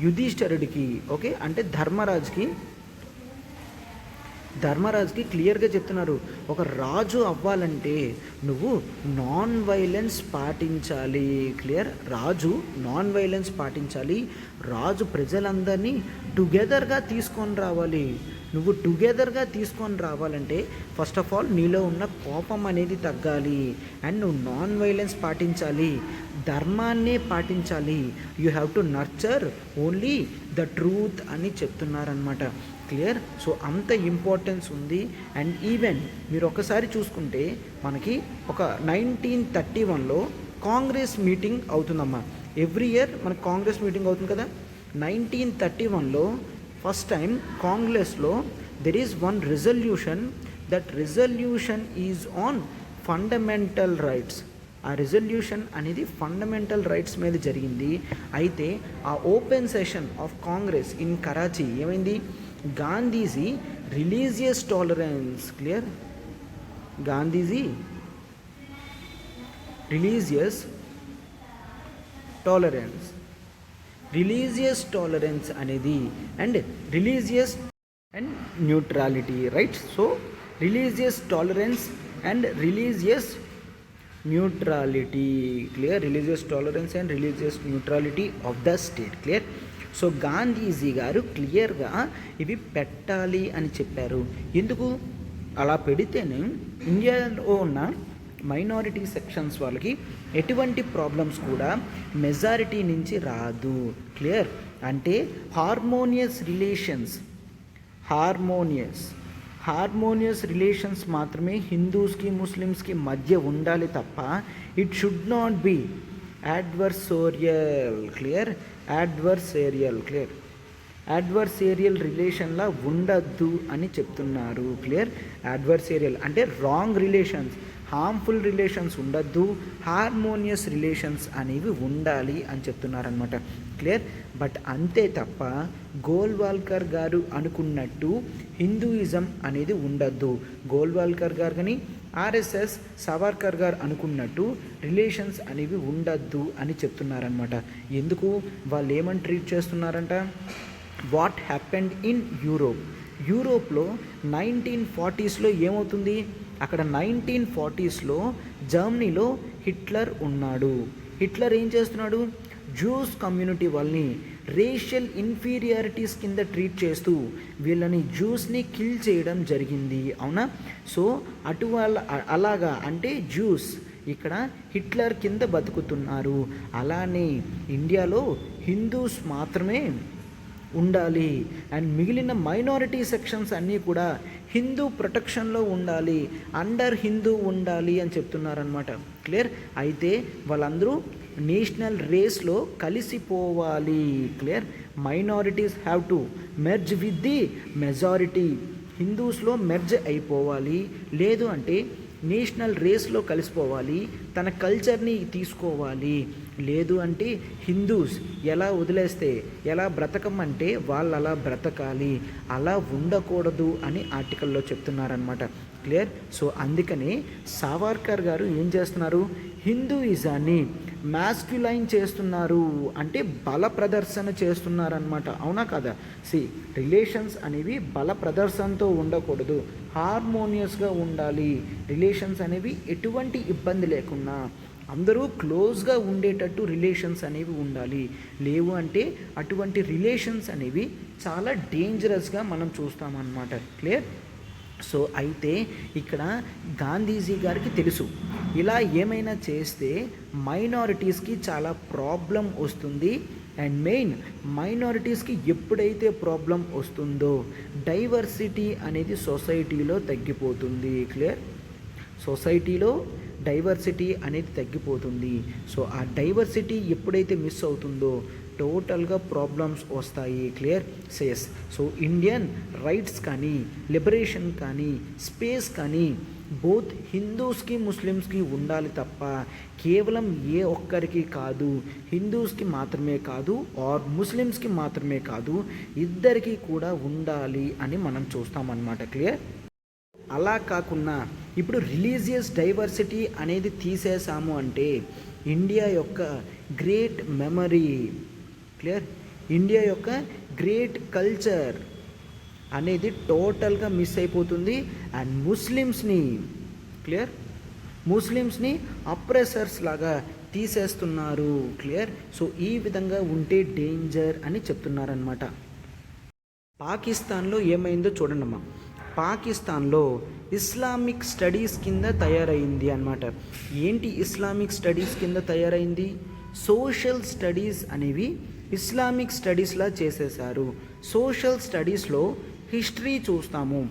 Speaker 1: యుధిష్ఠరుడికి, ఓకే, అంటే ధర్మరాజుకి క్లియర్గా చెప్తున్నారు, ఒక రాజు అవ్వాలంటే నువ్వు నాన్ వైలెన్స్ పాటించాలి. క్లియర్? రాజు నాన్ వైలెన్స్ పాటించాలి, రాజు ప్రజలందరినీ టుగెదర్గా తీసుకొని రావాలి. నువ్వు టుగెదర్గా తీసుకొని రావాలంటే ఫస్ట్ ఆఫ్ ఆల్ నీలో ఉన్న కోపం అనేది తగ్గాలి అండ్ నువ్వు నాన్ వైలెన్స్ పాటించాలి, ధర్మాన్నే పాటించాలి. You have to nurture only the truth అని చెప్తున్నారనమాట. క్లియర్? సో అంత ఇంపార్టెన్స్ ఉంది. అండ్ ఈవెన్ మీరు ఒకసారి చూసుకుంటే మనకి ఒక 1931లో కాంగ్రెస్ మీటింగ్ అవుతుందమ్మా. ఎవ్రీ ఇయర్ మనకు కాంగ్రెస్ మీటింగ్ అవుతుంది కదా. 1931లో ఫస్ట్ టైం కాంగ్రెస్లో there is one resolution, that resolution is on fundamental rights. ఆ రిజల్యూషన్ అనేది ఫండమెంటల్ రైట్స్ మీద జరిగింది. అయితే ఆ open session of Congress in Karachi ఏమైంది, Gandhiji religious tolerance, clear, Gandhiji religious tolerance, religious tolerance అనేది and religious and neutrality, right? So religious tolerance and religious neutrality, clear? Religious tolerance and religious neutrality of the state, clear? So Gandhiji గారు క్లియర్గా ఇవి పెట్టాలి అని చెప్పారు. ఎందుకు అలా పెడితేనే ఇండియాలో ఉన్న మైనారిటీ సెక్షన్స్ వాళ్ళకి ఎటువంటి ప్రాబ్లమ్స్ కూడా మెజారిటీ నుంచి రాదు, క్లియర్? అంటే హార్మోనియస్ రిలేషన్స్ మాత్రమే హిందూస్కి ముస్లిమ్స్కి మధ్య ఉండాలి తప్ప it should not be adversarial, clear? Adversarial రిలేషన్లా ఉండద్దు అని చెప్తున్నారు, క్లియర్? అడ్వర్సేరియల్ అంటే రాంగ్ రిలేషన్స్, హార్మ్ఫుల్ రిలేషన్స్ ఉండద్దు, హార్మోనియస్ రిలేషన్స్ అనేవి ఉండాలి అని చెప్తున్నారనమాట, క్లియర్? బట్ అంతే తప్ప గోల్వాల్కర్ గారు అనుకున్నట్టు హిందూయిజం అనేది ఉండద్దు. గోల్వాల్కర్ గారు కానీ ఆర్ఎస్ఎస్ సావర్కర్ గారు అనుకున్నట్టు రిలేషన్స్ అనేవి ఉండద్దు అని చెప్తున్నారనమాట. ఎందుకు? వాళ్ళు ఏమని ట్రీట్ చేస్తున్నారంట? వాట్ హ్యాపెండ్ ఇన్ యూరోప్లో 1940స్లో ఏమవుతుంది? అక్కడ 1940స్లో జర్మనీలో హిట్లర్ ఉన్నాడు. హిట్లర్ ఏం చేస్తున్నాడు? జూస్ కమ్యూనిటీ వాళ్ళని రేషియల్ ఇన్ఫీరియారిటీస్ కింద ట్రీట్ చేస్తూ వీళ్ళని జూస్ని కిల్ చేయడం జరిగింది, అవునా? సో అలాగా అంటే జూస్ ఇక్కడ హిట్లర్ కింద బతుకుతున్నారు. అలానే ఇండియాలో హిందూస్ మాత్రమే ఉండాలి అండ్ మిగిలిన మైనారిటీ సెక్షన్స్ అన్నీ కూడా హిందూ ప్రొటెక్షన్లో ఉండాలి, అండర్ హిందూ ఉండాలి అని చెప్తున్నారనమాట, క్లియర్? అయితే వాళ్ళందరూ నేషనల్ రేస్లో కలిసిపోవాలి, clear? Minorities have to merge with the majority, హిందూస్లో మెర్జ్ అయిపోవాలి, లేదు అంటే నేషనల్ రేస్లో కలిసిపోవాలి, తన కల్చర్ని తీసుకోవాలి, లేదు అంటే హిందూస్ ఎలా వదిలేస్తే ఎలా బ్రతకమంటే వాళ్ళు అలా బ్రతకాలి, అలా ఉండకూడదు అని ఆర్టికల్లో చెప్తున్నారనమాట, క్లియర్? సో అందుకని సావర్కర్ గారు ఏం చేస్తున్నారు? హిందూయిజాన్ని మ్యాస్క్యులైన్ చేస్తున్నారు, అంటే బల ప్రదర్శన చేస్తున్నారనమాట, అవునా కదా? రిలేషన్స్ అనేవి బల ప్రదర్శనతో ఉండకూడదు, హార్మోనియస్గా ఉండాలి. రిలేషన్స్ అనేవి ఎటువంటి ఇబ్బంది లేకుండా అందరూ క్లోజ్గా ఉండేటట్టు రిలేషన్స్ అనేవి ఉండాలి. లేవు అంటే అటువంటి రిలేషన్స్ అనేవి చాలా డేంజరస్గా మనం చూస్తామన్నమాట, క్లియర్? సో అయితే ఇక్కడ గాంధీజీ గారికి తెలుసు ఇలా ఏమైనా చేస్తే మైనారిటీస్కి చాలా ప్రాబ్లం వస్తుంది అండ్ మెయిన్ మైనారిటీస్కి ఎప్పుడైతే ప్రాబ్లం వస్తుందో డైవర్సిటీ అనేది సొసైటీలో తగ్గిపోతుంది, క్లియర్? సొసైటీలో డైవర్సిటీ అనేది తగ్గిపోతుంది. సో ఆ డైవర్సిటీ ఎప్పుడైతే మిస్ అవుతుందో టోటల్గా ప్రాబ్లమ్స్ వస్తాయి, clear? Says so Indian rights కానీ లిబరేషన్ కానీ స్పేస్ కానీ బోత్ హిందూస్కి ముస్లిమ్స్కి ఉండాలి తప్ప కేవలం ఏ ఒక్కరికి కాదు, హిందూస్కి మాత్రమే కాదు ఆర్ ముస్లిమ్స్కి మాత్రమే కాదు, ఇద్దరికి కూడా ఉండాలి అని మనం చూస్తామన్నమాట, క్లియర్? అలా కాకుండా ఇప్పుడు రిలీజియస్ డైవర్సిటీ అనేది తీసేసాము అంటే ఇండియా యొక్క గ్రేట్ మెమరీ, క్లియర్? ఇండియా యొక్క గ్రేట్ కల్చర్ అనేది టోటల్గా మిస్ అయిపోతుంది అండ్ ముస్లిమ్స్ని, క్లియర్? ముస్లిమ్స్ని అప్రెసర్స్ లాగా తీసేస్తున్నారు, క్లియర్? సో ఈ విధంగా ఉంటే డేంజర్ అని చెప్తున్నారనమాట. పాకిస్తాన్లో ఏమైందో చూడండమ్మా. పాకిస్తాన్లో ఇస్లామిక్ స్టడీస్ కింద తయారైంది అన్నమాట. ఏంటి ఇస్లామిక్ స్టడీస్ కింద తయారైంది? సోషల్ స్టడీస్ అనేవి ఇస్లామిక్ స్టడీస్లా చేసేసారు. సోషల్ స్టడీస్లో హిస్టరీ చూస్తాము,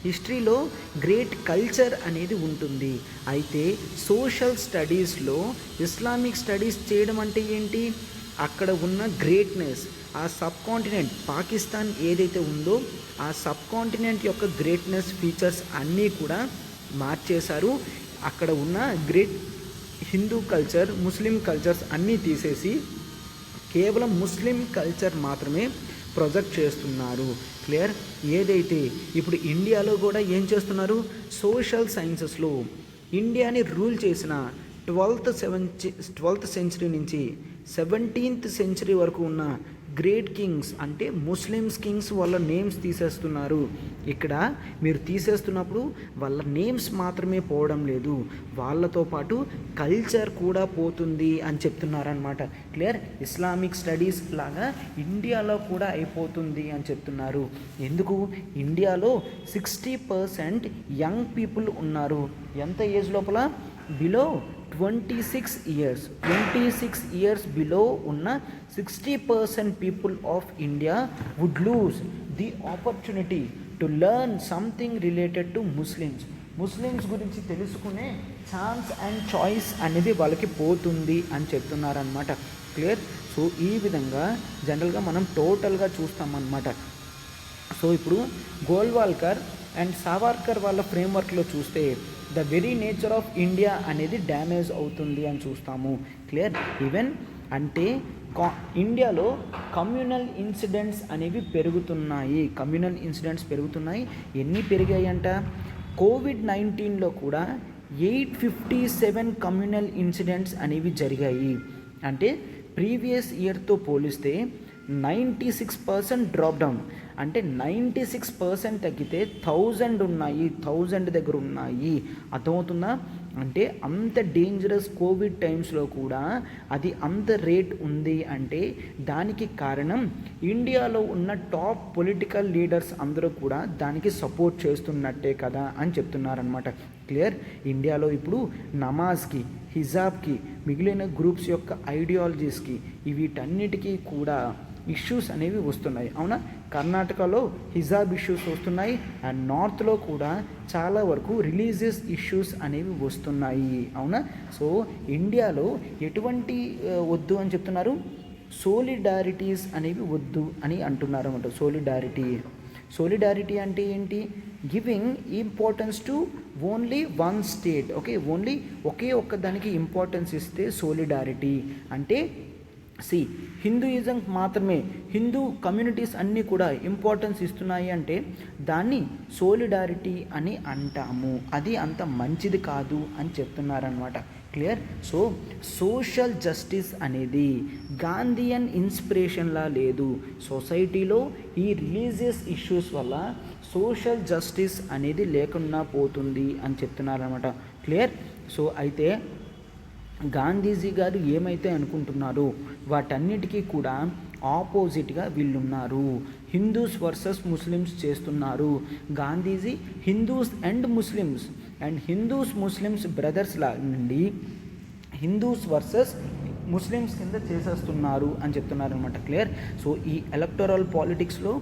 Speaker 1: హిస్టరీలో గ్రేట్ కల్చర్ అనేది ఉంటుంది. అయితే సోషల్ స్టడీస్లో ఇస్లామిక్ స్టడీస్ చేయడం అంటే ఏంటి? అక్కడ ఉన్న గ్రేట్నెస్, ఆ సబ్ కాంటినెంట్ పాకిస్తాన్ ఏదైతే ఉందో ఆ సబ్ కాంటినెంట్ యొక్క గ్రేట్నెస్ ఫీచర్స్ అన్నీ కూడా మార్చేశారు. అక్కడ ఉన్న గ్రేట్ హిందూ కల్చర్, ముస్లిం కల్చర్స్ అన్నీ తీసేసి కేవలం ముస్లిం కల్చర్ మాత్రమే ప్రొజెక్ట్ చేస్తున్నారు, క్లియర్? ఏదైతే ఇప్పుడు ఇండియాలో కూడా ఏం చేస్తున్నారు? సోషల్ సైన్సెస్లో ఇండియాని రూల్ చేసిన ట్వెల్త్ సెంచరీ నుంచి 17th సెంచరీ వరకు ఉన్న గ్రేట్ కింగ్స్ అంటే ముస్లిమ్స్ కింగ్స్ వాళ్ళ నేమ్స్ తీసేస్తున్నారు. ఇక్కడ మీరు తీసేస్తున్నప్పుడు వాళ్ళ నేమ్స్ మాత్రమే పోవడం లేదు, వాళ్ళతో పాటు కల్చర్ కూడా పోతుంది అని చెప్తున్నారనమాట. క్లియర్? ఇస్లామిక్ స్టడీస్ లాగా ఇండియాలో కూడా అయిపోతుంది అని చెప్తున్నారు. ఎందుకు? ఇండియాలో 60% యంగ్ పీపుల్ ఉన్నారు. ఎంత ఏజ్ లోపల? బిలో 26 years బిలో ఉన్న 60% people of India would lose the opportunity to learn something related to Muslims గురించి తెలుసుకునే ఛాన్స్ అండ్ చాయిస్ అనేది వాళ్ళకి పోతుంది అని చెప్తున్నారనమాట. క్లియర్? సో ఈ విధంగా జనరల్గా మనం టోటల్గా చూస్తామన్నమాట. సో ఇప్పుడు గోల్వాల్కర్ అండ్ సావర్కర్ వాళ్ళ ఫ్రేమ్వర్క్లో చూస్తే the very nature of India అనేది డ్యామేజ్ అవుతుంది అని చూస్తాము. క్లియర్? ఈవెన్ అంటే ఇండియాలో కమ్యూనల్ ఇన్సిడెంట్స్ అనేవి పెరుగుతున్నాయి. ఎన్ని పెరిగాయి అంట? కోవిడ్-19లో కూడా 857 కమ్యూనల్ ఇన్సిడెంట్స్ అనేవి జరిగాయి. అంటే ప్రీవియస్ ఇయర్తో పోలిస్తే 96% డ్రాప్ డౌన్. అంటే 96% తగ్గితే 1000 దగ్గర ఉన్నాయి. అర్థమవుతుందా? అంటే అంత డేంజరస్ కోవిడ్ టైమ్స్లో కూడా అది అంత రేట్ ఉంది అంటే దానికి కారణం ఇండియాలో ఉన్న టాప్ పొలిటికల్ లీడర్స్ అందరూ కూడా దానికి సపోర్ట్ చేస్తున్నట్టే కదా అని చెప్తున్నారనమాట. క్లియర్? ఇండియాలో ఇప్పుడు నమాజ్కి, హిజాబ్కి, మిగిలిన గ్రూప్స్ యొక్క ఐడియాలజీస్కి వీటన్నిటికీ కూడా ఇష్యూస్ అనేవి వస్తున్నాయి. అవునా? కర్ణాటకలో హిజాబ్ ఇష్యూస్ వస్తున్నాయి అండ్ నార్త్లో కూడా చాలా వరకు రిలీజియస్ ఇష్యూస్ అనేవి వస్తున్నాయి. అవునా? సో ఇండియాలో ఎటువంటి వద్దు అని చెప్తున్నారు? సోలిడారిటీస్ అనేవి వద్దు అని అంటున్నారు అన్నమాట. సోలిడారిటీ అంటే ఏంటి? Giving importance to only one state. Only ఒకే ఒక్క దానికి ఇంపార్టెన్స్ ఇస్తే సోలిడారిటీ అంటే హిందూయిజం మాత్రమే, హిందూ కమ్యూనిటీస్ అన్నీ కూడా ఇంపార్టెన్స్ ఇస్తున్నాయి అంటే దాన్ని సోలిడారిటీ అని అంటాము. అది అంత మంచిది కాదు అని చెప్తున్నారనమాట. క్లియర్? సో సోషల్ జస్టిస్ అనేది గాంధీయన్ ఇన్స్పిరేషన్లా లేదు. సొసైటీలో ఈ రిలీజియస్ ఇష్యూస్ వల్ల సోషల్ జస్టిస్ అనేది లేకుండా పోతుంది అని చెప్తున్నారనమాట. క్లియర్? సో అయితే గాంధీజీ గారు ఏమైతే అనుకుంటున్నారో వాటన్నిటికీ కూడా ఆపోజిట్గా వీళ్ళున్నారు. హిందూస్ వర్సెస్ ముస్లిమ్స్ చేస్తున్నారు. గాంధీజీ హిందూస్ అండ్ ముస్లిమ్స్ బ్రదర్స్లా నుండి హిందూస్ వర్సెస్ ముస్లిమ్స్ కింద చేసేస్తున్నారు అని చెప్తున్నారు అనమాట. క్లియర్? సో ఈ ఎలక్టోరల్ పాలిటిక్స్లో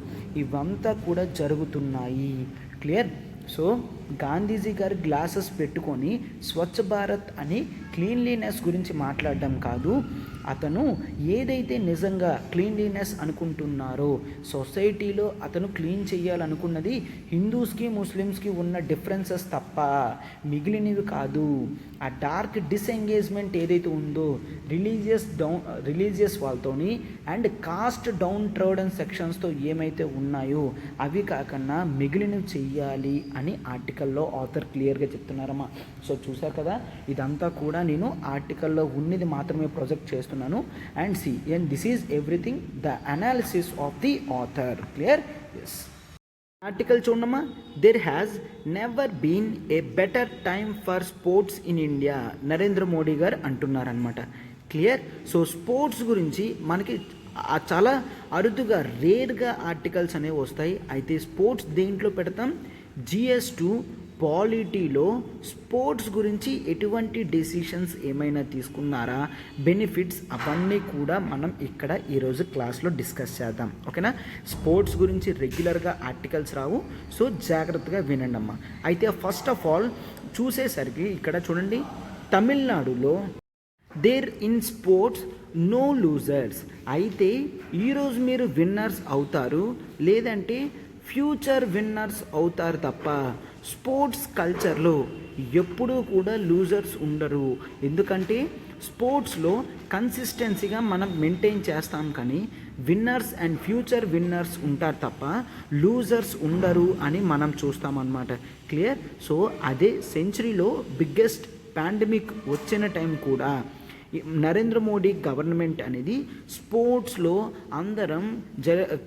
Speaker 1: ఇవంతా కూడా జరుగుతున్నాయి. క్లియర్? సో గాంధీజీ గారు గ్లాసెస్ పెట్టుకొని స్వచ్ఛ భారత్ అని క్లీన్లీనెస్ గురించి మాట్లాడడం కాదు, అతను ఏదైతే నిజంగా క్లీన్లీనెస్ అనుకుంటున్నారో సొసైటీలో అతను క్లీన్ చేయాలనుకున్నది హిందూస్కి ముస్లిమ్స్కి ఉన్న డిఫరెన్సెస్ తప్ప మిగిలినవి కాదు. ఆ డార్క్ డిసెంగేజ్మెంట్ ఏదైతే ఉందో రిలీజియస్ వాళ్ళతోని అండ్ కాస్ట్ డౌన్ ట్రోడన్ సెక్షన్స్తో ఏమైతే ఉన్నాయో అవి కాకుండా మిగిలినవి చెయ్యాలి అని ఆర్టికల్లో ఆథర్ క్లియర్గా చెప్తున్నారమ్మా. సో చూసారు కదా, ఇదంతా కూడా నేను ఆర్టికల్లో ఉన్నది మాత్రమే ప్రొజెక్ట్ చేస్తున్నాను. And this is everything the analysis of the author. Clear? Yes. Article చూడమ్మా. There has never been a better time for sports in India. Narendra Modi గారు అంటున్నారనమాట. క్లియర్? సో స్పోర్ట్స్ గురించి మనకి చాలా అరుదుగా రేర్గా ఆర్టికల్స్ అనేవి వస్తాయి. అయితే స్పోర్ట్స్ దేంట్లో పెడతాం? GS2 పాలిటీలో స్పోర్ట్స్ గురించి ఎటువంటి డెసిషన్స్ ఏమైనా తీసుకున్నారా, బెనిఫిట్స్, అవన్నీ కూడా మనం ఇక్కడ ఈరోజు క్లాస్లో డిస్కస్ చేద్దాం. ఓకేనా? స్పోర్ట్స్ గురించి రెగ్యులర్గా ఆర్టికల్స్ రావు, సో జాగ్రత్తగా వినండి అమ్మా. అయితే ఫస్ట్ ఆఫ్ ఆల్ చూసేసరికి ఇక్కడ చూడండి, తమిళనాడులో there in sports no losers. అయితే ఈరోజు మీరు విన్నర్స్ అవుతారు, లేదంటే ఫ్యూచర్ విన్నర్స్ అవుతారు తప్ప స్పోర్ట్స్ కల్చర్లో ఎప్పుడూ కూడా లూజర్స్ ఉండరు. ఎందుకంటే స్పోర్ట్స్లో కన్సిస్టెన్సీగా మనం మెయింటైన్ చేస్తాం, కానీ విన్నర్స్ అండ్ ఫ్యూచర్ విన్నర్స్ ఉంటారు తప్ప లూజర్స్ ఉండరు అని మనం చూస్తామన్నమాట. క్లియర్? సో అదే సెంచరీలో బిగ్గెస్ట్ పాండమిక్ వచ్చిన టైం కూడా నరేంద్ర మోడీ గవర్నమెంట్ అనేది స్పోర్ట్స్లో అందరం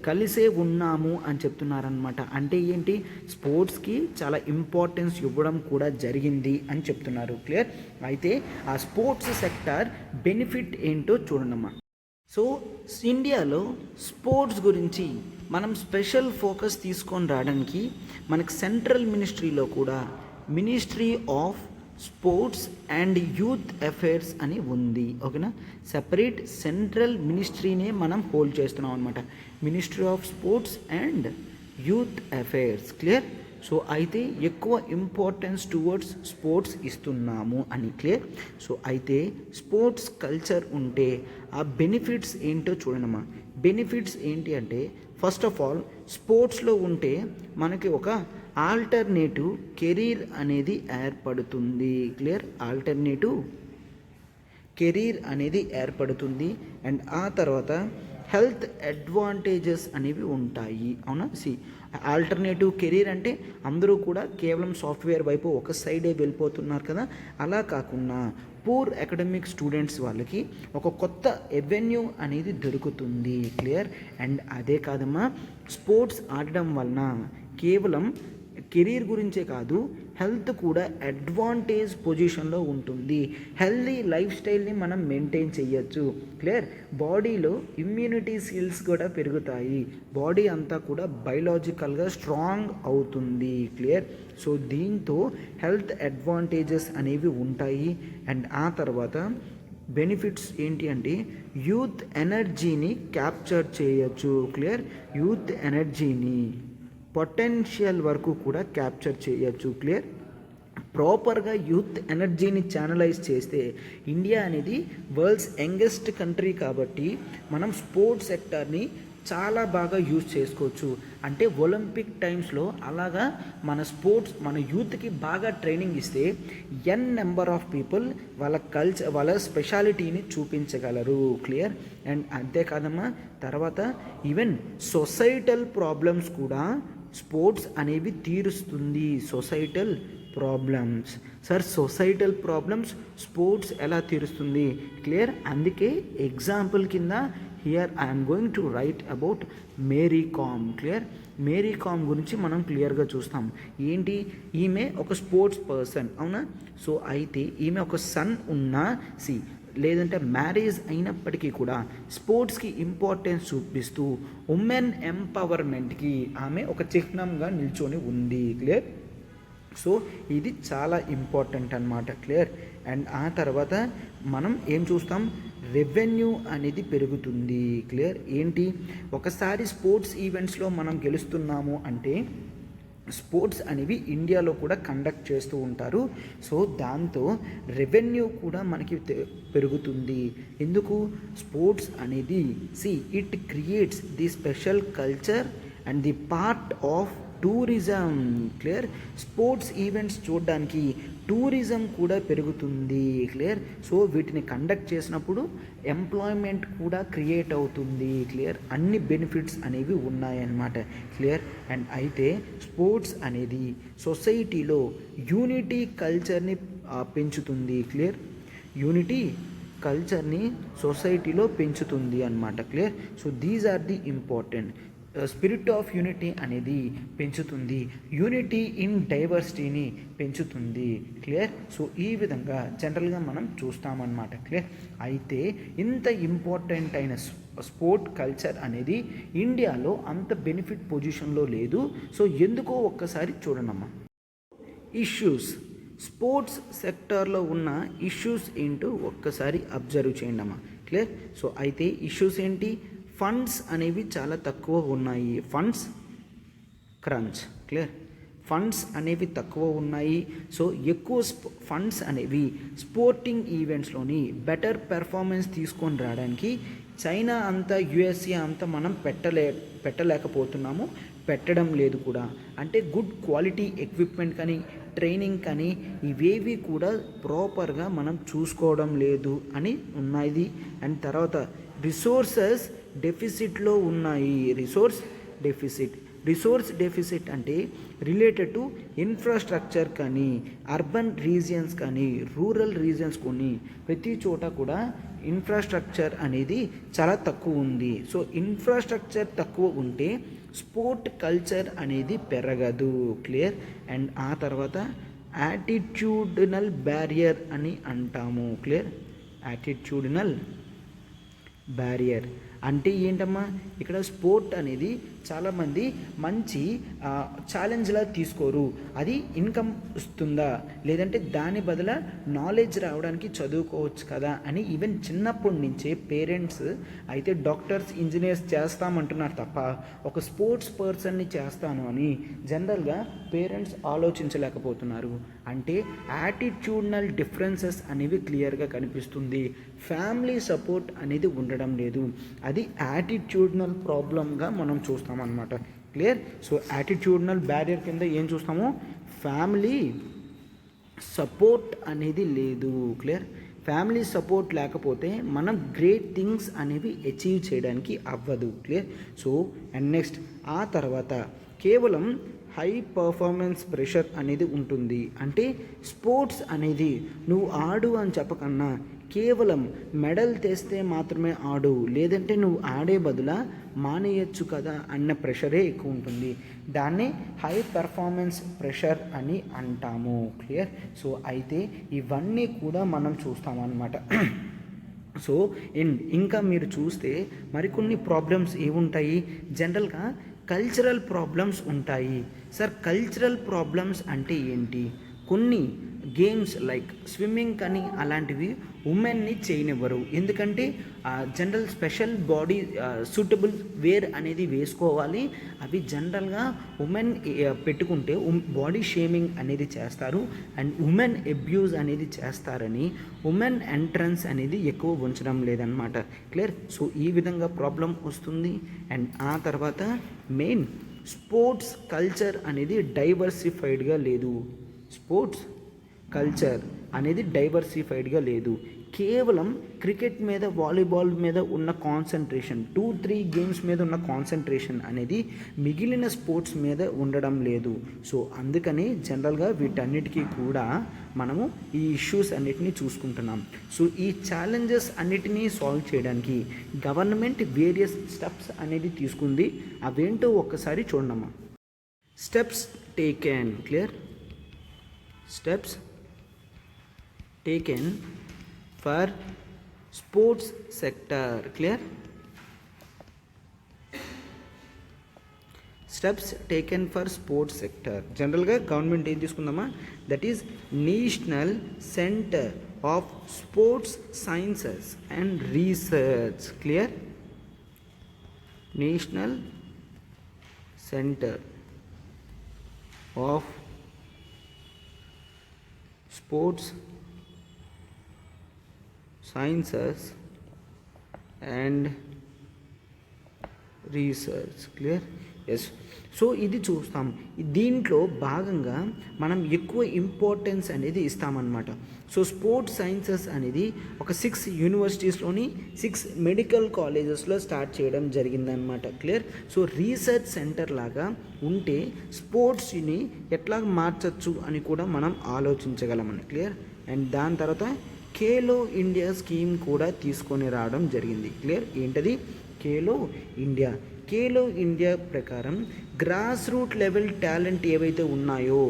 Speaker 1: కలిసే ఉన్నాము అని చెప్తున్నారనమాట. అంటే ఏంటి, స్పోర్ట్స్కి చాలా ఇంపార్టెన్స్ ఇవ్వడం కూడా జరిగింది అని చెప్తున్నారు. క్లియర్. అయితే ఆ స్పోర్ట్స్ సెక్టార్ బెనిఫిట్ ఏంటో చూడండమ్మా. సో ఇండియాలో స్పోర్ట్స్ గురించి మనం స్పెషల్ ఫోకస్ తీసుకొని రావడానికి మనకి సెంట్రల్ మినిస్ట్రీలో కూడా ministry of sports and youth affairs అని ఉంది. ఓకేనా, సెపరేట్ సెంట్రల్ మినిస్ట్రీనే మనం హోల్డ్ చేస్తున్నాం అనమాట, ministry of sports and youth affairs. Clear. So అయితే ఎక్కువ ఇంపార్టెన్స్ టువర్డ్స్ స్పోర్ట్స్ ఇస్తున్నాము అని. క్లియర్. సో అయితే స్పోర్ట్స్ కల్చర్ ఉంటే ఆ బెనిఫిట్స్ ఏంటో చూడనమ్మా. బెనిఫిట్స్ ఏంటి అంటే, ఫస్ట్ ఆఫ్ ఆల్ స్పోర్ట్స్లో ఉంటే మనకి ఒక ఆల్టర్నేటివ్ కెరీర్ అనేది ఏర్పడుతుంది. క్లియర్. ఆల్టర్నేటివ్ కెరీర్ అనేది ఏర్పడుతుంది. అండ్ ఆ తర్వాత హెల్త్ అడ్వాంటేజెస్ అనేవి ఉంటాయి. అవునా. ఆల్టర్నేటివ్ కెరీర్ అంటే అందరూ కూడా కేవలం సాఫ్ట్వేర్ వైపు ఒక సైడే వెళ్ళిపోతున్నారు కదా, అలా కాకుండా పూర్ అకాడమిక్ స్టూడెంట్స్ వాళ్ళకి ఒక కొత్త ఎవెన్యూ అనేది దొరుకుతుంది. క్లియర్. అండ్ అదే కాదమ్మా, స్పోర్ట్స్ ఆడడం వలన కేవలం కెరీర్ గురించే కాదు, హెల్త్ కూడా అడ్వాంటేజ్ పొజిషన్లో ఉంటుంది. హెల్దీ లైఫ్ స్టైల్ని మనం మెయింటైన్ చేయొచ్చు. క్లియర్. బాడీలో ఇమ్యూనిటీ స్కిల్స్ కూడా పెరుగుతాయి, బాడీ అంతా కూడా బయలాజికల్గా స్ట్రాంగ్ అవుతుంది. క్లియర్. సో దీంతో హెల్త్ అడ్వాంటేజెస్ అనేవి ఉంటాయి. అండ్ ఆ తర్వాత బెనిఫిట్స్ ఏంటి అంటే, యూత్ ఎనర్జీని క్యాప్చర్ చేయొచ్చు. క్లియర్. యూత్ ఎనర్జీని పొటెన్షియల్ వరకు కూడా క్యాప్చర్ చేయొచ్చు. క్లియర్. ప్రాపర్గా యూత్ ఎనర్జీని ఛానలైజ్ చేస్తే ఇండియా అనేది వరల్డ్స్ యంగెస్ట్ కంట్రీ కాబట్టి మనం స్పోర్ట్స్ సెక్టార్ని చాలా బాగా యూజ్ చేసుకోవచ్చు. అంటే ఒలింపిక్ టైమ్స్లో అలాగా మన యూత్కి బాగా ట్రైనింగ్ ఇస్తే నెంబర్ ఆఫ్ పీపుల్ వాళ్ళ స్పెషాలిటీని చూపించగలరు. క్లియర్. అండ్ అంతేకాదమ్మా, తర్వాత ఈవెన్ సొసైటల్ ప్రాబ్లమ్స్ కూడా స్పోర్ట్స్ అనేవి తీరుస్తుంది. Societal problems. Sir, societal problems sports ఎలా తీరుస్తుంది? క్లియర్. అందుకే ఎగ్జాంపుల్ కింద here I'm going to write about Mary Kom. Clear. Mary Kom గురించి మనం క్లియర్గా చూస్తాం. ఏంటి, ఈమె ఒక స్పోర్ట్స్ పర్సన్. అవునా. సో అయితే ఈమె ఒక సన్ ఉన్నా లేదంటే మ్యారేజ్ అయినప్పటికీ కూడా స్పోర్ట్స్కి ఇంపార్టెన్స్ చూపిస్తూ ఉమెన్ ఎంపవర్మెంట్కి ఆమె ఒక చిహ్నంగా నిల్చొని ఉంది. క్లియర్. సో ఇది చాలా ఇంపార్టెంట్ అన్నమాట. క్లియర్. అండ్ ఆ తర్వాత మనం ఏం చూస్తాం, రెవెన్యూ అనేది పెరుగుతుంది. క్లియర్. ఏంటి, ఒకసారి స్పోర్ట్స్ ఈవెంట్స్లో మనం గెలుస్తున్నాము అంటే స్పోర్ట్స్ అనేవి ఇండియాలో కూడా కండక్ట్ చేస్తూ ఉంటారు. సో దాంతో రెవెన్యూ కూడా మనకి పెరుగుతుంది. ఎందుకు, స్పోర్ట్స్ అనేది it creates the special culture and the part of tourism. Clear. Sports events చూడడానికి టూరిజం కూడా పెరుగుతుంది. క్లియర్. సో వీటిని కండక్ట్ చేసినప్పుడు ఎంప్లాయ్మెంట్ కూడా క్రియేట్ అవుతుంది. క్లియర్. అన్ని బెనిఫిట్స్ అనేవి ఉన్నాయన్నమాట. క్లియర్. అండ్ అయితే స్పోర్ట్స్ అనేది సొసైటీలో యూనిటీ కల్చర్ని పెంచుతుంది. క్లియర్. యూనిటీ కల్చర్ని సొసైటీలో పెంచుతుంది అన్నమాట. Clear. So these are the important. Spirit of unity అనేది పెంచుతుంది, యూనిటీ ఇన్ డైవర్సిటీని పెంచుతుంది. క్లియర్. సో ఈ విధంగా జనరల్గా మనం చూస్తామన్నమాట. క్లియర్. అయితే ఇంత ఇంపార్టెంట్ అయిన స్పోర్ట్ కల్చర్ అనేది ఇండియాలో అంత బెనిఫిట్ పొజిషన్లో లేదు. సో ఎందుకో ఒక్కసారి చూడనమ్మా. ఇష్యూస్, స్పోర్ట్స్ సెక్టార్లో ఉన్న ఇష్యూస్ ఏంటో ఒక్కసారి అబ్జర్వ్ చేయండి అమ్మా. క్లియర్. సో అయితే ఇష్యూస్ ఏంటి, ఫండ్స్ అనేవి చాలా తక్కువ ఉన్నాయి. Funds crunch. క్లియర్. ఫండ్స్ అనేవి తక్కువ ఉన్నాయి. సో ఎక్కువ ఫండ్స్ అనేవి స్పోర్టింగ్ ఈవెంట్స్లోని పెర్ఫార్మెన్స్ తీసుకొని రావడానికి చైనా అంతా యుఎస్ఏ అంతా మనం పెట్టలేకపోతున్నాము, పెట్టడం లేదు కూడా. అంటే గుడ్ క్వాలిటీ ఎక్విప్మెంట్ కానీ ట్రైనింగ్ కానీ ఇవేవి కూడా ప్రాపర్గా మనం చూసుకోవడం లేదు అని ఉన్నది. అండ్ తర్వాత రిసోర్సెస్ డెఫిసిట్లో ఉన్నాయి. Resource deficit. రిసోర్స్ డెఫిసిట్ అంటే రిలేటెడ్ టు ఇన్ఫ్రాస్ట్రక్చర్ కానీ, అర్బన్ రీజియన్స్ కానీ, రూరల్ రీజియన్స్ కొన్ని ప్రతి చోట కూడా ఇన్ఫ్రాస్ట్రక్చర్ అనేది చాలా తక్కువ ఉంది. సో ఇన్ఫ్రాస్ట్రక్చర్ తక్కువ ఉంటే స్పోర్ట్ కల్చర్ అనేది పెరగదు. క్లియర్. అండ్ ఆ తర్వాత యాటిట్యూడనల్ బ్యారియర్ అని అంటాము. క్లియర్. యాటిట్యూడనల్ బ్యారియర్ అంటే ఏంటమ్మా, ఇక్కడ స్పోర్ట్ అనేది చాలామంది మంచి ఛాలెంజ్లా తీసుకోరు. అది ఇన్కమ్ వస్తుందా, లేదంటే దాని బదుల నాలెడ్జ్ రావడానికి చదువుకోవచ్చు కదా అని ఈవెన్ చిన్నప్పటి నుంచే పేరెంట్స్ అయితే డాక్టర్స్, ఇంజనీర్స్ చేస్తామంటున్నారు తప్ప ఒక స్పోర్ట్స్ పర్సన్ని చేస్తాను అని జనరల్గా పేరెంట్స్ ఆలోచించలేకపోతున్నారు. అంటే యాటిట్యూడనల్ డిఫరెన్సెస్ అనేవి క్లియర్గా కనిపిస్తుంది. ఫ్యామిలీ సపోర్ట్ అనేది ఉండడం లేదు. అది యాటిట్యూడనల్ ప్రాబ్లంగా మనం చూస్తామన్నమాట. క్లియర్. సో యాటిట్యూడనల్ బ్యారియర్ కింద ఏం చూస్తాము, ఫ్యామిలీ సపోర్ట్ అనేది లేదు. క్లియర్. ఫ్యామిలీ సపోర్ట్ లేకపోతే మనం గ్రేట్ థింగ్స్ అనేవి అచీవ్ చేయడానికి అవ్వదు. క్లియర్. సో అండ్ నెక్స్ట్ ఆ తర్వాత కేవలం హై పర్ఫార్మెన్స్ ప్రెషర్ అనేది ఉంటుంది. అంటే స్పోర్ట్స్ అనేది నువ్వు ఆడు అని చెప్పకన్నా కేవలం మెడల్ తెస్తే మాత్రమే ఆడు, లేదంటే నువ్వు ఆడే బదుల మానేయచ్చు కదా అన్న ప్రెషరే ఎక్కువ ఉంటుంది. దాన్నే హై పర్ఫార్మెన్స్ ప్రెషర్ అని అంటాము. క్లియర్. సో అయితే ఇవన్నీ కూడా మనం చూస్తామన్నమాట. సో ఇంకా మీరు చూస్తే మరికొన్ని ప్రాబ్లమ్స్ ఏముంటాయి, జనరల్గా కల్చరల్ ప్రాబ్లమ్స్ ఉంటాయి. సార్ కల్చరల్ ప్రాబ్లమ్స్ అంటే ఏంటి, కొన్ని గేమ్స్ లైక్ స్విమ్మింగ్ కానీ అలాంటివి ఉమెన్ని చేయనివ్వరు. ఎందుకంటే general special body suitable wear అనేది వేసుకోవాలి. అవి జనరల్గా ఉమెన్ పెట్టుకుంటే బాడీ షేమింగ్ అనేది చేస్తారు అండ్ ఉమెన్ అబ్యూజ్ అనేది చేస్తారని ఉమెన్ ఎంట్రన్స్ అనేది ఎక్కువ ఉంచడం లేదనమాట. క్లియర్. సో ఈ విధంగా ప్రాబ్లం వస్తుంది. అండ్ ఆ తర్వాత మెయిన్ స్పోర్ట్స్ కల్చర్ అనేది డైవర్సిఫైడ్గా లేదు. స్పోర్ట్స్ కల్చర్ అనేది డైవర్సిఫైడ్గా లేదు. కేవలం క్రికెట్ మీద, వాలీబాల్ మీద ఉన్న కాన్సన్ట్రేషన్, 2-3 గేమ్స్ మీద ఉన్న కాన్సన్ట్రేషన్ అనేది మిగిలిన స్పోర్ట్స్ మీద ఉండడం లేదు. సో అందుకని జనరల్గా వీటన్నిటికీ కూడా మనము ఈ ఇష్యూస్ అన్నిటినీ చూసుకుంటున్నాం. సో ఈ ఛాలెంజెస్ అన్నిటినీ సాల్వ్ చేయడానికి గవర్నమెంట్ వేరియస్ స్టెప్స్ అనేది తీసుకుంది. అవేంటో ఒక్కసారి చూడమ్మా. Steps taken. Clear. Steps taken for sports sector. Clear. Steps taken for sports sector. General ga government em తీసుకుందామా, that is National Center of Sports Sciences and Research. Clear. National Center of sports sciences and research. Clear. Yes. So ఇది చూస్తాం. దీంట్లో భాగంగా మనం ఎక్కువ importance అనేది ఇస్తామన్నమాట. So sports sciences అనేది ఒక 6 యూనివర్సిటీస్లోని 6 మెడికల్ కాలేజెస్లో స్టార్ట్ చేయడం జరిగిందనమాట. క్లియర్. సో రీసెర్చ్ సెంటర్ లాగా ఉంటే స్పోర్ట్స్ని ఎట్లా మార్చచ్చు అని కూడా మనం ఆలోచించగలమని. క్లియర్. అండ్ దాని తర్వాత ఖేలో ఇండియా స్కీమ్ కూడా తీసుకొని రావడం జరిగింది. క్లియర్. ఏంటది ఖేలో ఇండియా? ఖేలో ఇండియా ప్రకారం గ్రాస్ రూట్ లెవెల్ టాలెంట్ ఏవైతే ఉన్నాయో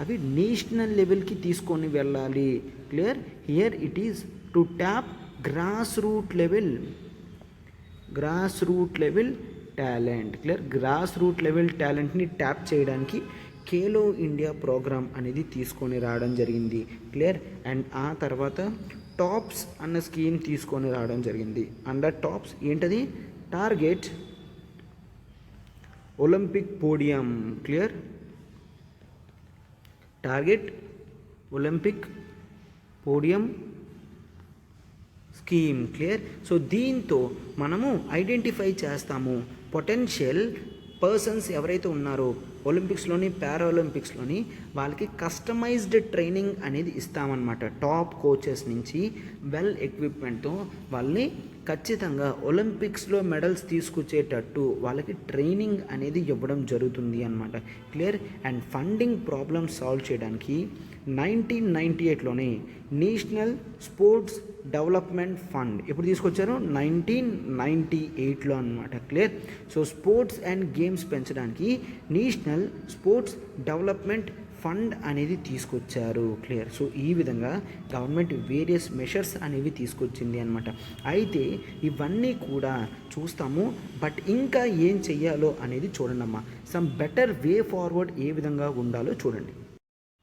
Speaker 1: అవి నేషనల్ లెవెల్కి తీసుకొని వెళ్ళాలి. Clear. Here it is to tap grass root level talent. Clear. Grass root level టాలెంట్ని ట్యాప్ చేయడానికి ఖేలో ఇండియా ప్రోగ్రామ్ అనేది తీసుకొని రావడం జరిగింది. క్లియర్. అండ్ ఆ తర్వాత టాప్స్ అన్న స్కీమ్ తీసుకొని రావడం జరిగింది. అండర్ టాప్స్ ఏంటది, target Olympic podium. Clear. Target Olympic podium scheme. Clear. So దీంతో మనము ఐడెంటిఫై చేస్తాము పొటెన్షియల్ పర్సన్స్ ఎవరైతే ఉన్నారో ఒలింపిక్స్లోని పారాలింపిక్స్లోని వాళ్ళకి కస్టమైజ్డ్ ట్రైనింగ్ అనేది ఇస్తామన్నమాట. టాప్ కోచెస్ నుంచి వెల్ ఎక్విప్మెంట్తో వాళ్ళని ఖచ్చితంగా ఒలింపిక్స్లో మెడల్స్ తీసుకొచ్చేటట్టు వాళ్ళకి ట్రైనింగ్ అనేది ఇవ్వడం జరుగుతుంది అన్నమాట. Clear. And funding problems solve చేయడానికి 1998లోనే నేషనల్ స్పోర్ట్స్ డెవలప్మెంట్ ఫండ్ ఎప్పుడు తీసుకొచ్చారు? 1998లో అనమాట. Clear. So sports and games పెంచడానికి నేషనల్ స్పోర్ట్స్ డెవలప్మెంట్ ఫండ్ అనేది తీసుకొచ్చారు. క్లియర్. సో ఈ విధంగా గవర్నమెంట్ వేరియస్ మెషర్స్ అనేవి తీసుకొచ్చింది అనమాట. అయితే ఇవన్నీ కూడా చూస్తాము, బట్ ఇంకా ఏం చెయ్యాలో అనేది చూడండి అమ్మా. సమ్ బెటర్ వే ఫార్వర్డ్ ఏ విధంగా ఉండాలో చూడండి.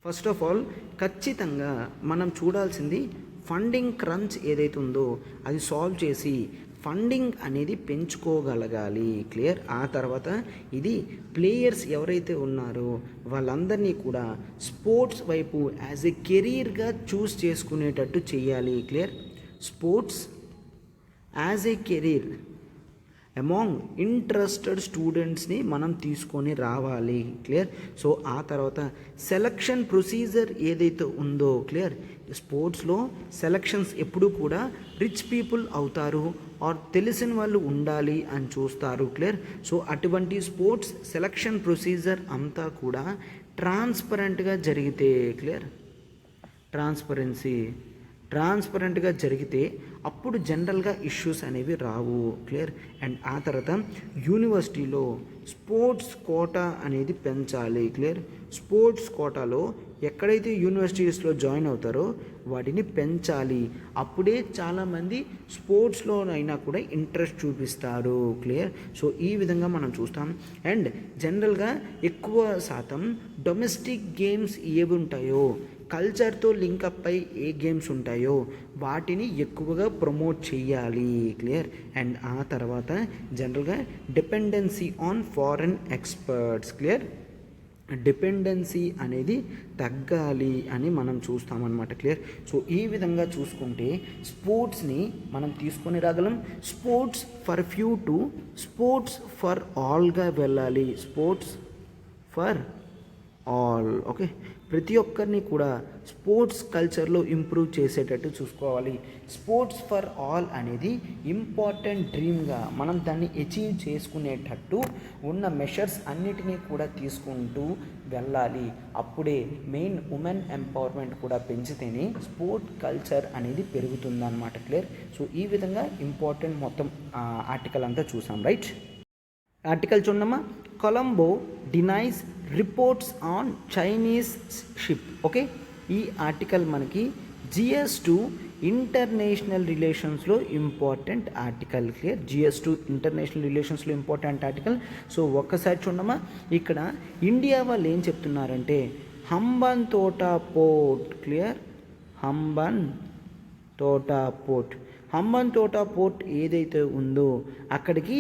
Speaker 1: ఫస్ట్ ఆఫ్ ఆల్ ఖచ్చితంగా మనం చూడాల్సింది ఫండింగ్ క్రంచ్ ఏదైతే ఉందో అది సాల్వ్ చేసి ఫండింగ్ అనేది పెంచుకోగలగాలి. క్లియర్. ఆ తర్వాత ఇది ప్లేయర్స్ ఎవరైతే ఉన్నారో వాళ్ళందరినీ కూడా స్పోర్ట్స్ వైపు యాజ్ ఎ కెరీర్గా చూస్ చేసుకునేటట్టు చేయాలి. Clear. Sports as a career among interested స్టూడెంట్స్ని మనం తీసుకొని రావాలి. క్లియర్. సో ఆ తర్వాత సెలక్షన్ ప్రొసీజర్ ఏదైతే ఉందో, క్లియర్, స్పోర్ట్స్లో సెలక్షన్స్ ఎప్పుడు కూడా రిచ్ పీపుల్ అవుతారు ఆర్ తెలిసిన వాళ్ళు ఉండాలి అని చూస్తారు. క్లియర్. సో అటువంటి స్పోర్ట్స్ సెలక్షన్ ప్రొసీజర్ అంతా కూడా ట్రాన్స్పరెంట్గా జరిగితే, క్లియర్, ట్రాన్స్పరెంట్గా జరిగితే అప్పుడు జనరల్గా ఇష్యూస్ అనేవి రావు. క్లియర్. అండ్ ఆ తర్వాత యూనివర్సిటీలో స్పోర్ట్స్ కోటా అనేది పెంచాలి. క్లియర్. స్పోర్ట్స్ కోటాలో ఎక్కడైతే యూనివర్సిటీస్లో జాయిన్ అవుతారో వాటిని పెంచాలి. అప్పుడే చాలామంది స్పోర్ట్స్లోనైనా కూడా ఇంట్రెస్ట్ చూపిస్తారు. క్లియర్. సో ఈ విధంగా మనం చూస్తాం. అండ్ జనరల్గా ఎక్కువ శాతం డొమెస్టిక్ గేమ్స్ ఏవి ఉంటాయో, కల్చర్తో లింకప్ అయి ఏ గేమ్స్ ఉంటాయో వాటిని ఎక్కువగా ప్రమోట్ చేయాలి. క్లియర్. అండ్ ఆ తర్వాత జనరల్గా dependency on foreign experts, clear, dependency అనేది తగ్గాలి అని మనం చూస్తామన్నమాట. క్లియర్. సో ఈ విధంగా చూసుకుంటే స్పోర్ట్స్ని మనం తీసుకొని రాగలం. Sports for few to sports for ఆల్గా వెళ్ళాలి. Sports for all. ఓకే. ప్రతి ఒక్కరిని కూడా స్పోర్ట్స్ కల్చర్లో ఇంప్రూవ్ చేసేటట్టు చూసుకోవాలి. స్పోర్ట్స్ ఫర్ ఆల్ అనేది ఇంపార్టెంట్ డ్రీమ్గా మనం దాన్ని అచీవ్ చేసుకునేటట్టు ఉన్న మెషర్స్ అన్నిటినీ కూడా తీసుకుంటూ వెళ్ళాలి. అప్పుడే మెయిన్ ఉమెన్ ఎంపవర్మెంట్ కూడా పెంచితేనే స్పోర్ట్ కల్చర్ అనేది పెరుగుతుందన్నమాట. క్లియర్. సో ఈ విధంగా ఇంపార్టెంట్ మొత్తం ఆర్టికల్ అంతా చూసాం. రైట్. ఆర్టికల్ చూడమ్మా. Colombo denies reports on Chinese ship. Okay. ఈ ఆర్టికల్ మనకి GS2 ఇంటర్నేషనల్ రిలేషన్స్లో important article. Clear. GS2 international రిలేషన్స్లో ఇంపార్టెంట్ ఆర్టికల్. సో ఒక్కసారి చూడమ్మా. ఇక్కడ ఇండియా వాళ్ళు ఏం చెప్తున్నారంటే Hambantota port. Clear. Hambantota port ఏదైతే ఉందో అక్కడికి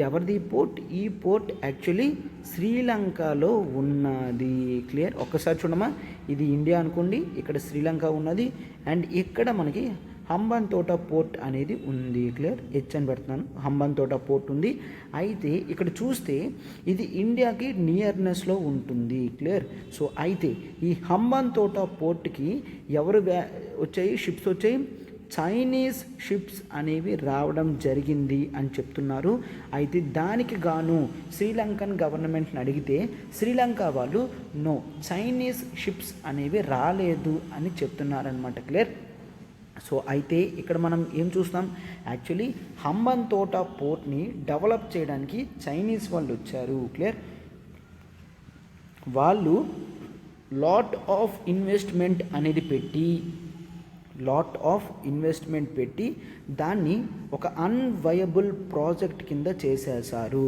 Speaker 1: ఎవరిది పోర్ట్? ఈ పోర్ట్ యాక్చువల్లీ శ్రీలంకలో ఉన్నది. క్లియర్. ఒక్కసారి చూడమ్మా. ఇది ఇండియా అనుకోండి, ఇక్కడ శ్రీలంక ఉన్నది, అండ్ ఇక్కడ మనకి హంబన్తోటా పోర్ట్ అనేది ఉంది. క్లియర్. హెచ్ అని పెడుతున్నాను. హంబన్తోటా పోర్ట్ ఉంది. అయితే ఇక్కడ చూస్తే ఇది ఇండియాకి నియర్నెస్లో ఉంటుంది. క్లియర్. సో అయితే ఈ హంబన్తోటా పోర్ట్కి ఎవరు వచ్చాయి? షిప్స్ వచ్చాయి. చైనీస్ షిప్స్ అనేవి రావడం జరిగింది అని చెప్తున్నారు. అయితే దానికి గాను శ్రీలంకన్ గవర్నమెంట్ని అడిగితే శ్రీలంక వాళ్ళు నో, చైనీస్ షిప్స్ అనేవి రాలేదు అని చెప్తున్నారనమాట. క్లియర్. సో అయితే ఇక్కడ మనం ఏం చూస్తాం? యాక్చువల్లీ హంబన్తోటా పోర్ట్ని డెవలప్ చేయడానికి చైనీస్ వాళ్ళు వచ్చారు. క్లియర్. వాళ్ళు లాట్ ఆఫ్ ఇన్వెస్ట్మెంట్ పెట్టి దాన్ని ఒక అన్వయబుల్ ప్రాజెక్ట్ కింద చేసేసారు.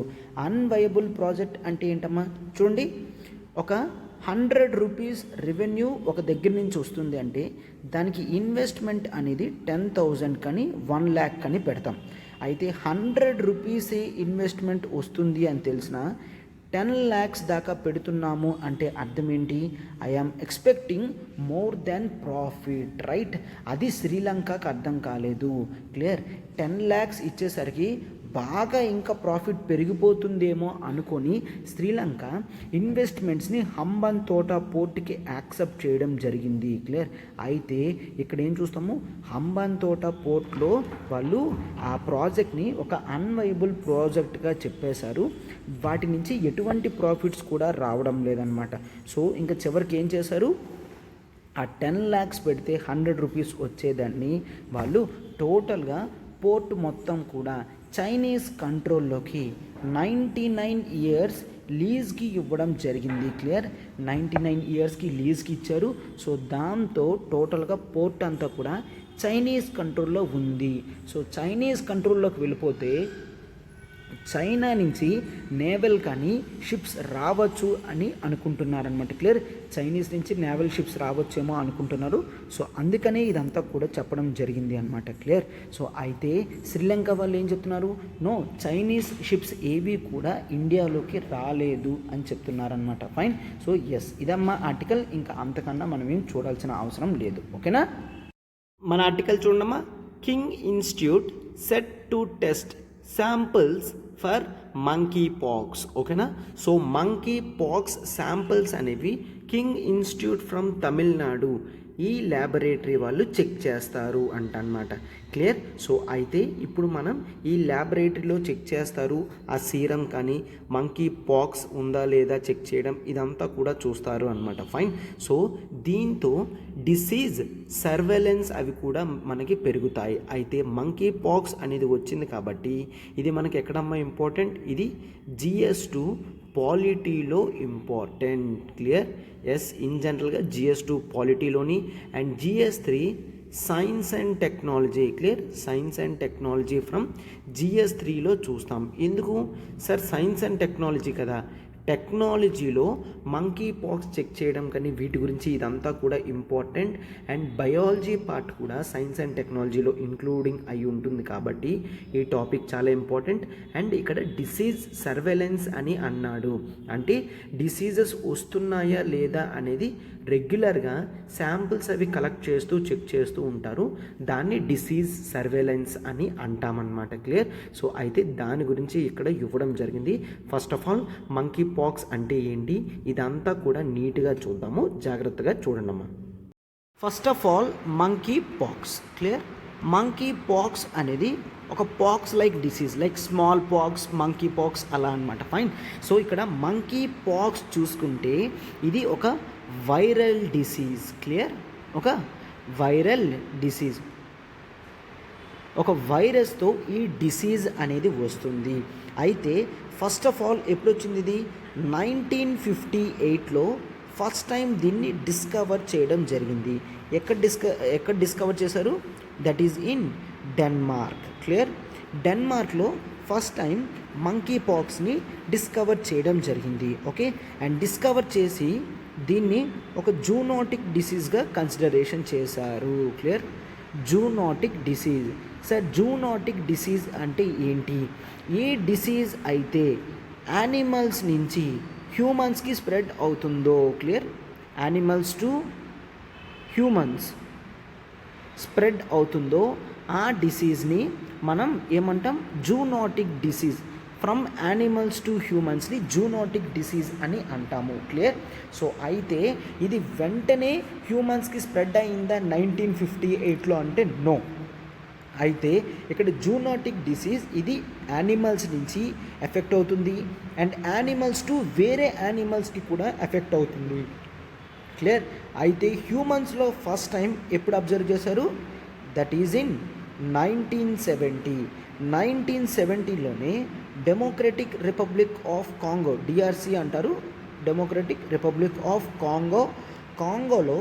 Speaker 1: అన్వయబుల్ ప్రాజెక్ట్ అంటే ఏంటమ్మా? చూడండి, ఒక 100 రూపీస్ రెవెన్యూ ఒక దగ్గర నుంచి వస్తుంది అంటే దానికి ఇన్వెస్ట్మెంట్ అనేది 10,000 కానీ 1 lakh కానీ పెడతాం. అయితే 100 రూపీసే ఇన్వెస్ట్మెంట్ వస్తుంది అని తెలిసిన 10 lakhs దాకా పెడుతున్నాము అంటే అర్థం ఏంటి? I am expecting more than profit. Right. అది శ్రీలంకకు అర్థం కాలేదు. క్లియర్. 10 lakhs ఇచ్చేసరికి బాగా ఇంకా ప్రాఫిట్ పెరిగిపోతుందేమో అనుకొని శ్రీలంక ఇన్వెస్ట్మెంట్స్ని హంబన్ తోట పోర్ట్కి యాక్సెప్ట్ చేయడం జరిగింది. క్లియర్. అయితే ఇక్కడ ఏం చూస్తాము, హంబన్ తోట పోర్ట్లో వాళ్ళు ఆ ప్రాజెక్ట్ని ఒక అన్వైబుల్ ప్రాజెక్ట్గా చెప్పేశారు. వాటి నుంచి ఎటువంటి ప్రాఫిట్స్ కూడా రావడం లేదనమాట. సో ఇంకా చివరికి ఏం చేశారు, ఆ 10 lakhs పెడితే 100 రూపీస్ వచ్చేదాన్ని వాళ్ళు టోటల్గా పోర్ట్ మొత్తం కూడా చైనీస్ కంట్రోల్లోకి 99 years లీజ్కి ఇవ్వడం జరిగింది. క్లియర్. 99 yearsకి లీజ్కి ఇచ్చారు. సో దాంతో టోటల్గా పోర్ట్ అంతా కూడా చైనీస్ కంట్రోల్లో ఉంది. సో చైనీస్ కంట్రోల్లోకి వెళ్ళిపోతే చైనా నుంచి నేవల్ కానీ షిప్స్ రావచ్చు అని అనుకుంటున్నారనమాట. క్లియర్. చైనీస్ నుంచి నేవల్ షిప్స్ రావచ్చేమో అనుకుంటున్నారు. సో అందుకనే ఇదంతా కూడా చెప్పడం జరిగింది అనమాట. క్లియర్. సో అయితే శ్రీలంక వాళ్ళు ఏం చెప్తున్నారు, నో, చైనీస్ షిప్స్ ఏవి కూడా ఇండియాలోకి రాలేదు అని చెప్తున్నారనమాట. ఫైన్. సో ఎస్, ఇదమ్మా ఆర్టికల్. ఇంకా అంతకన్నా మనం ఏం చూడాల్సిన అవసరం లేదు. ఓకేనా. మన ఆర్టికల్ చూడమ్మా. King institute set to test samples for monkey pox. ఓకేనా. సో మంకీ పాక్స్ శాంపిల్స్ అనేవి కింగ్ ఇన్స్టిట్యూట్ ఫ్రమ్ తమిళనాడు ఈ ల్యాబొరేటరీ వాళ్ళు చెక్ చేస్తారు అంటన్నమాట. క్లియర్. సో అయితే ఇప్పుడు మనం ఈ ల్యాబొరేటరీలో చెక్ చేస్తారు, ఆ సీరం కానీ మంకీ పాక్స్ ఉందా లేదా చెక్ చేయడం ఇదంతా కూడా చూస్తారు అనమాట. ఫైన్. సో దీంతో డిసీజ్ సర్వేలెన్స్ అవి కూడా మనకి పెరుగుతాయి. అయితే మంకీ పాక్స్ అనేది వచ్చింది కాబట్టి ఇది మనకి ఎక్కడమ్మా ఇంపార్టెంట్, ఇది GS2 పాలిటీలో ఇంపార్టెంట్. క్లియర్. ఎస్, ఇన్ జనరల్గా GS2 పాలిటీలోని and GS3 science and technology. Clear. Science and technology from GS3లో చూస్తాం. ఎందుకు సార్, సైన్స్ అండ్ టెక్నాలజీ కదా, టెక్నాలజీలో మంకీ పాక్స్ చెక్ చేయడం కానీ వీటి గురించి ఇదంతా కూడా ఇంపార్టెంట్. అండ్ బయాలజీ పార్ట్ కూడా సైన్స్ అండ్ టెక్నాలజీలో ఇంక్లూడింగ్ అయి ఉంటుంది కాబట్టి ఈ టాపిక్ చాలా ఇంపార్టెంట్. అండ్ ఇక్కడ డిసీజ్ సర్వేలెన్స్ అని అన్నాడు, అంటే డిసీజెస్ వస్తున్నాయా లేదా అనేది రెగ్యులర్గా శాంపిల్స్ అవి కలెక్ట్ చేస్తూ చెక్ చేస్తూ ఉంటారు. దాన్ని డిసీజ్ సర్వేలెన్స్ అని అంటామన్నమాట. క్లియర్. సో అయితే దాని గురించి ఇక్కడ ఇవ్వడం జరిగింది. First of all monkey pox అంటే ఏంటి, ఇదంతా కూడా నీట్గా చూద్దాము, జాగ్రత్తగా చూడండి అమ్మా. First of all monkey pox. Clear. Monkey pox అనేది ఒక pox like disease, like small pox, monkey pox అలా అనమాట. ఫైన్. సో ఇక్కడ మంకీ పాక్స్ చూసుకుంటే ఇది ఒక వైరల్ డిసీజ్. క్లియర్. ఒక వైరల్ డిసీజ్, ఒక వైరస్తో ఈ డిసీజ్ అనేది వస్తుంది. అయితే ఫస్ట్ ఆఫ్ ఆల్ ఎప్పుడు వచ్చింది ఇది, 1958లో ఫస్ట్ టైం దీన్ని డిస్కవర్ చేయడం జరిగింది. ఎక్కడ డిస్కవర్ చేశారు, that is in Denmark. Clear. డెన్మార్క్లో ఫస్ట్ టైం మంకీ పాక్స్ని డిస్కవర్ చేయడం జరిగింది. ఓకే. అండ్ డిస్కవర్ చేసి దీన్ని ఒక జూనోటిక్ డిసీజ్గా కన్సిడరేషన్ చేశారు. Clear. Zoonotic disease. Sir zoonotic disease అంటే ఏంటి, ఏ డిసీజ్ అయితే యానిమల్స్ నుంచి హ్యూమన్స్కి స్ప్రెడ్ అవుతుందో, clear, animals to humans spread అవుతుందో ఆ డిసీజ్ని మనం ఏమంటాం, zoonotic disease. From animals to హ్యూమన్స్ని జూనోటిక్ డిసీజ్ అని అంటాము. క్లియర్. సో అయితే ఇది వెంటనే హ్యూమన్స్కి స్ప్రెడ్ అయిందా 1958లో అంటే నో. అయితే ఇక్కడ జూనోటిక్ డిసీజ్ ఇది యానిమల్స్ నుంచి ఎఫెక్ట్ అవుతుంది అండ్ యానిమల్స్ టు వేరే యానిమల్స్కి కూడా ఎఫెక్ట్ అవుతుంది. క్లియర్. అయితే హ్యూమన్స్లో ఫస్ట్ టైం ఎప్పుడు అబ్జర్వ్ చేశారు, దట్ ఈజ్ ఇన్ 1970. 1970లోనే Democratic Republic of Congo, DRC అంటారు, డెమోక్రటిక్ రిపబ్లిక్ ఆఫ్ కాంగోలో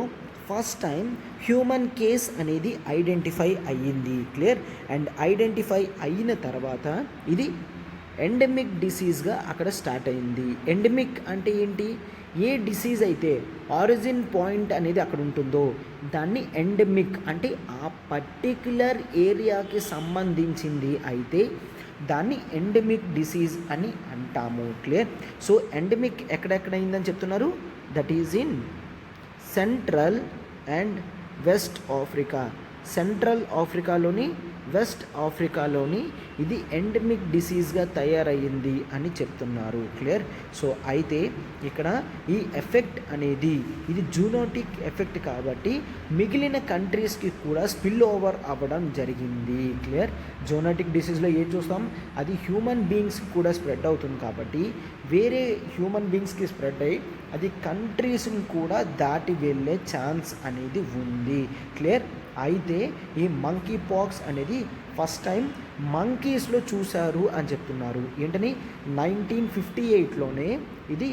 Speaker 1: ఫస్ట్ టైం హ్యూమన్ కేస్ అనేది ఐడెంటిఫై అయ్యింది. క్లియర్. అండ్ ఐడెంటిఫై అయిన తర్వాత ఇది ఎండమిక్ డిసీజ్గా అక్కడ స్టార్ట్ అయింది. ఎండమిక్ అంటే ఏంటి, ఏ డిసీజ్ అయితే ఆరిజిన్ పాయింట్ అనేది అక్కడ ఉంటుందో దాన్ని ఎండమిక్ అంటే ఆ పర్టిక్యులర్ ఏరియాకి సంబంధించింది అయితే దాన్ని ఎండమిక్ డిసీజ్ అని అంటాము. క్లియర్. సో ఎండమిక్ ఎక్కడెక్కడ అయిందని చెప్తున్నారు, that is in central and west Africa. Central ఆఫ్రికాలోని వెస్ట్ ఆఫ్రికాలోని ఇది ఎండమిక్ డిసీజ్గా తయారయ్యింది అని చెప్తున్నారు. క్లియర్. సో అయితే ఇక్కడ ఈ ఎఫెక్ట్ అనేది ఇది జూనోటిక్ ఎఫెక్ట్ కాబట్టి మిగిలిన కంట్రీస్కి కూడా స్పిల్ ఓవర్ అవ్వడం జరిగింది. క్లియర్. జూనోటిక్ డిసీజ్లో ఏం చూస్తాం, అది హ్యూమన్ బీయింగ్స్కి కూడా స్ప్రెడ్ అవుతుంది కాబట్టి వేరే హ్యూమన్ బీయింగ్స్కి స్ప్రెడ్ అయ్యి అది కంట్రీస్ని కూడా దాటి వెళ్ళే ఛాన్స్ అనేది ఉంది. క్లియర్. అయితే ఈ మంకీ పాక్స్ అనేది ఫస్ట్ టైం మంకీస్లో చూశారు అని చెప్తున్నారు. ఏంటని 1958లోనే ఇది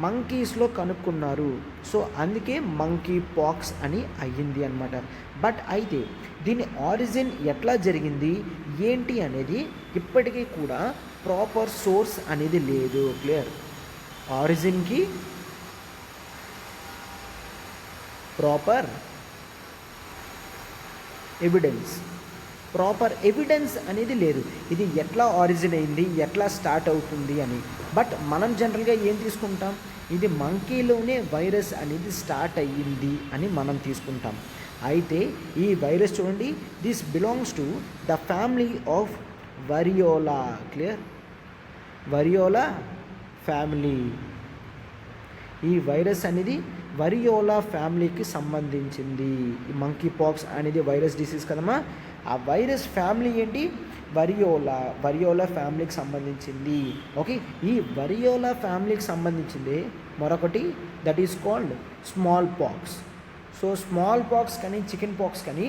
Speaker 1: మంకీస్లో కనుక్కున్నారు. సో అందుకే మంకీ పాక్స్ అని అయ్యింది అనమాట. బట్ అయితే దీని ఆరిజిన్ ఎట్లా జరిగింది ఏంటి అనేది ఇప్పటికీ కూడా ప్రాపర్ సోర్స్ అనేది లేదు. క్లియర్. ఆరిజిన్కి ప్రాపర్ ఎవిడెన్స్ అనేది లేదు. ఇది ఎట్లా ఆరిజిన్ అయింది, ఎట్లా స్టార్ట్ అవుతుంది అని. బట్ మనం జనరల్గా ఏం తీసుకుంటాం, ఇది మంకీలోనే వైరస్ అనేది స్టార్ట్ అయ్యింది అని మనం తీసుకుంటాం. అయితే ఈ వైరస్ చూడండి, this belongs to the family of వరియోలా. Clear. వరియోలా family. ఈ వైరస్ అనేది వరియోలా ఫ్యామిలీకి సంబంధించింది. ఈ మంకీ పాక్స్ అనేది వైరస్ డిసీజ్ కదమ్మా. ఆ వైరస్ ఫ్యామిలీ ఏంటి, వరియోలా ఫ్యామిలీకి సంబంధించింది. ఓకే. ఈ వరియోలా ఫ్యామిలీకి సంబంధించింది మరొకటి, that is called small pox. So small pox కానీ చికెన్ పాక్స్ కానీ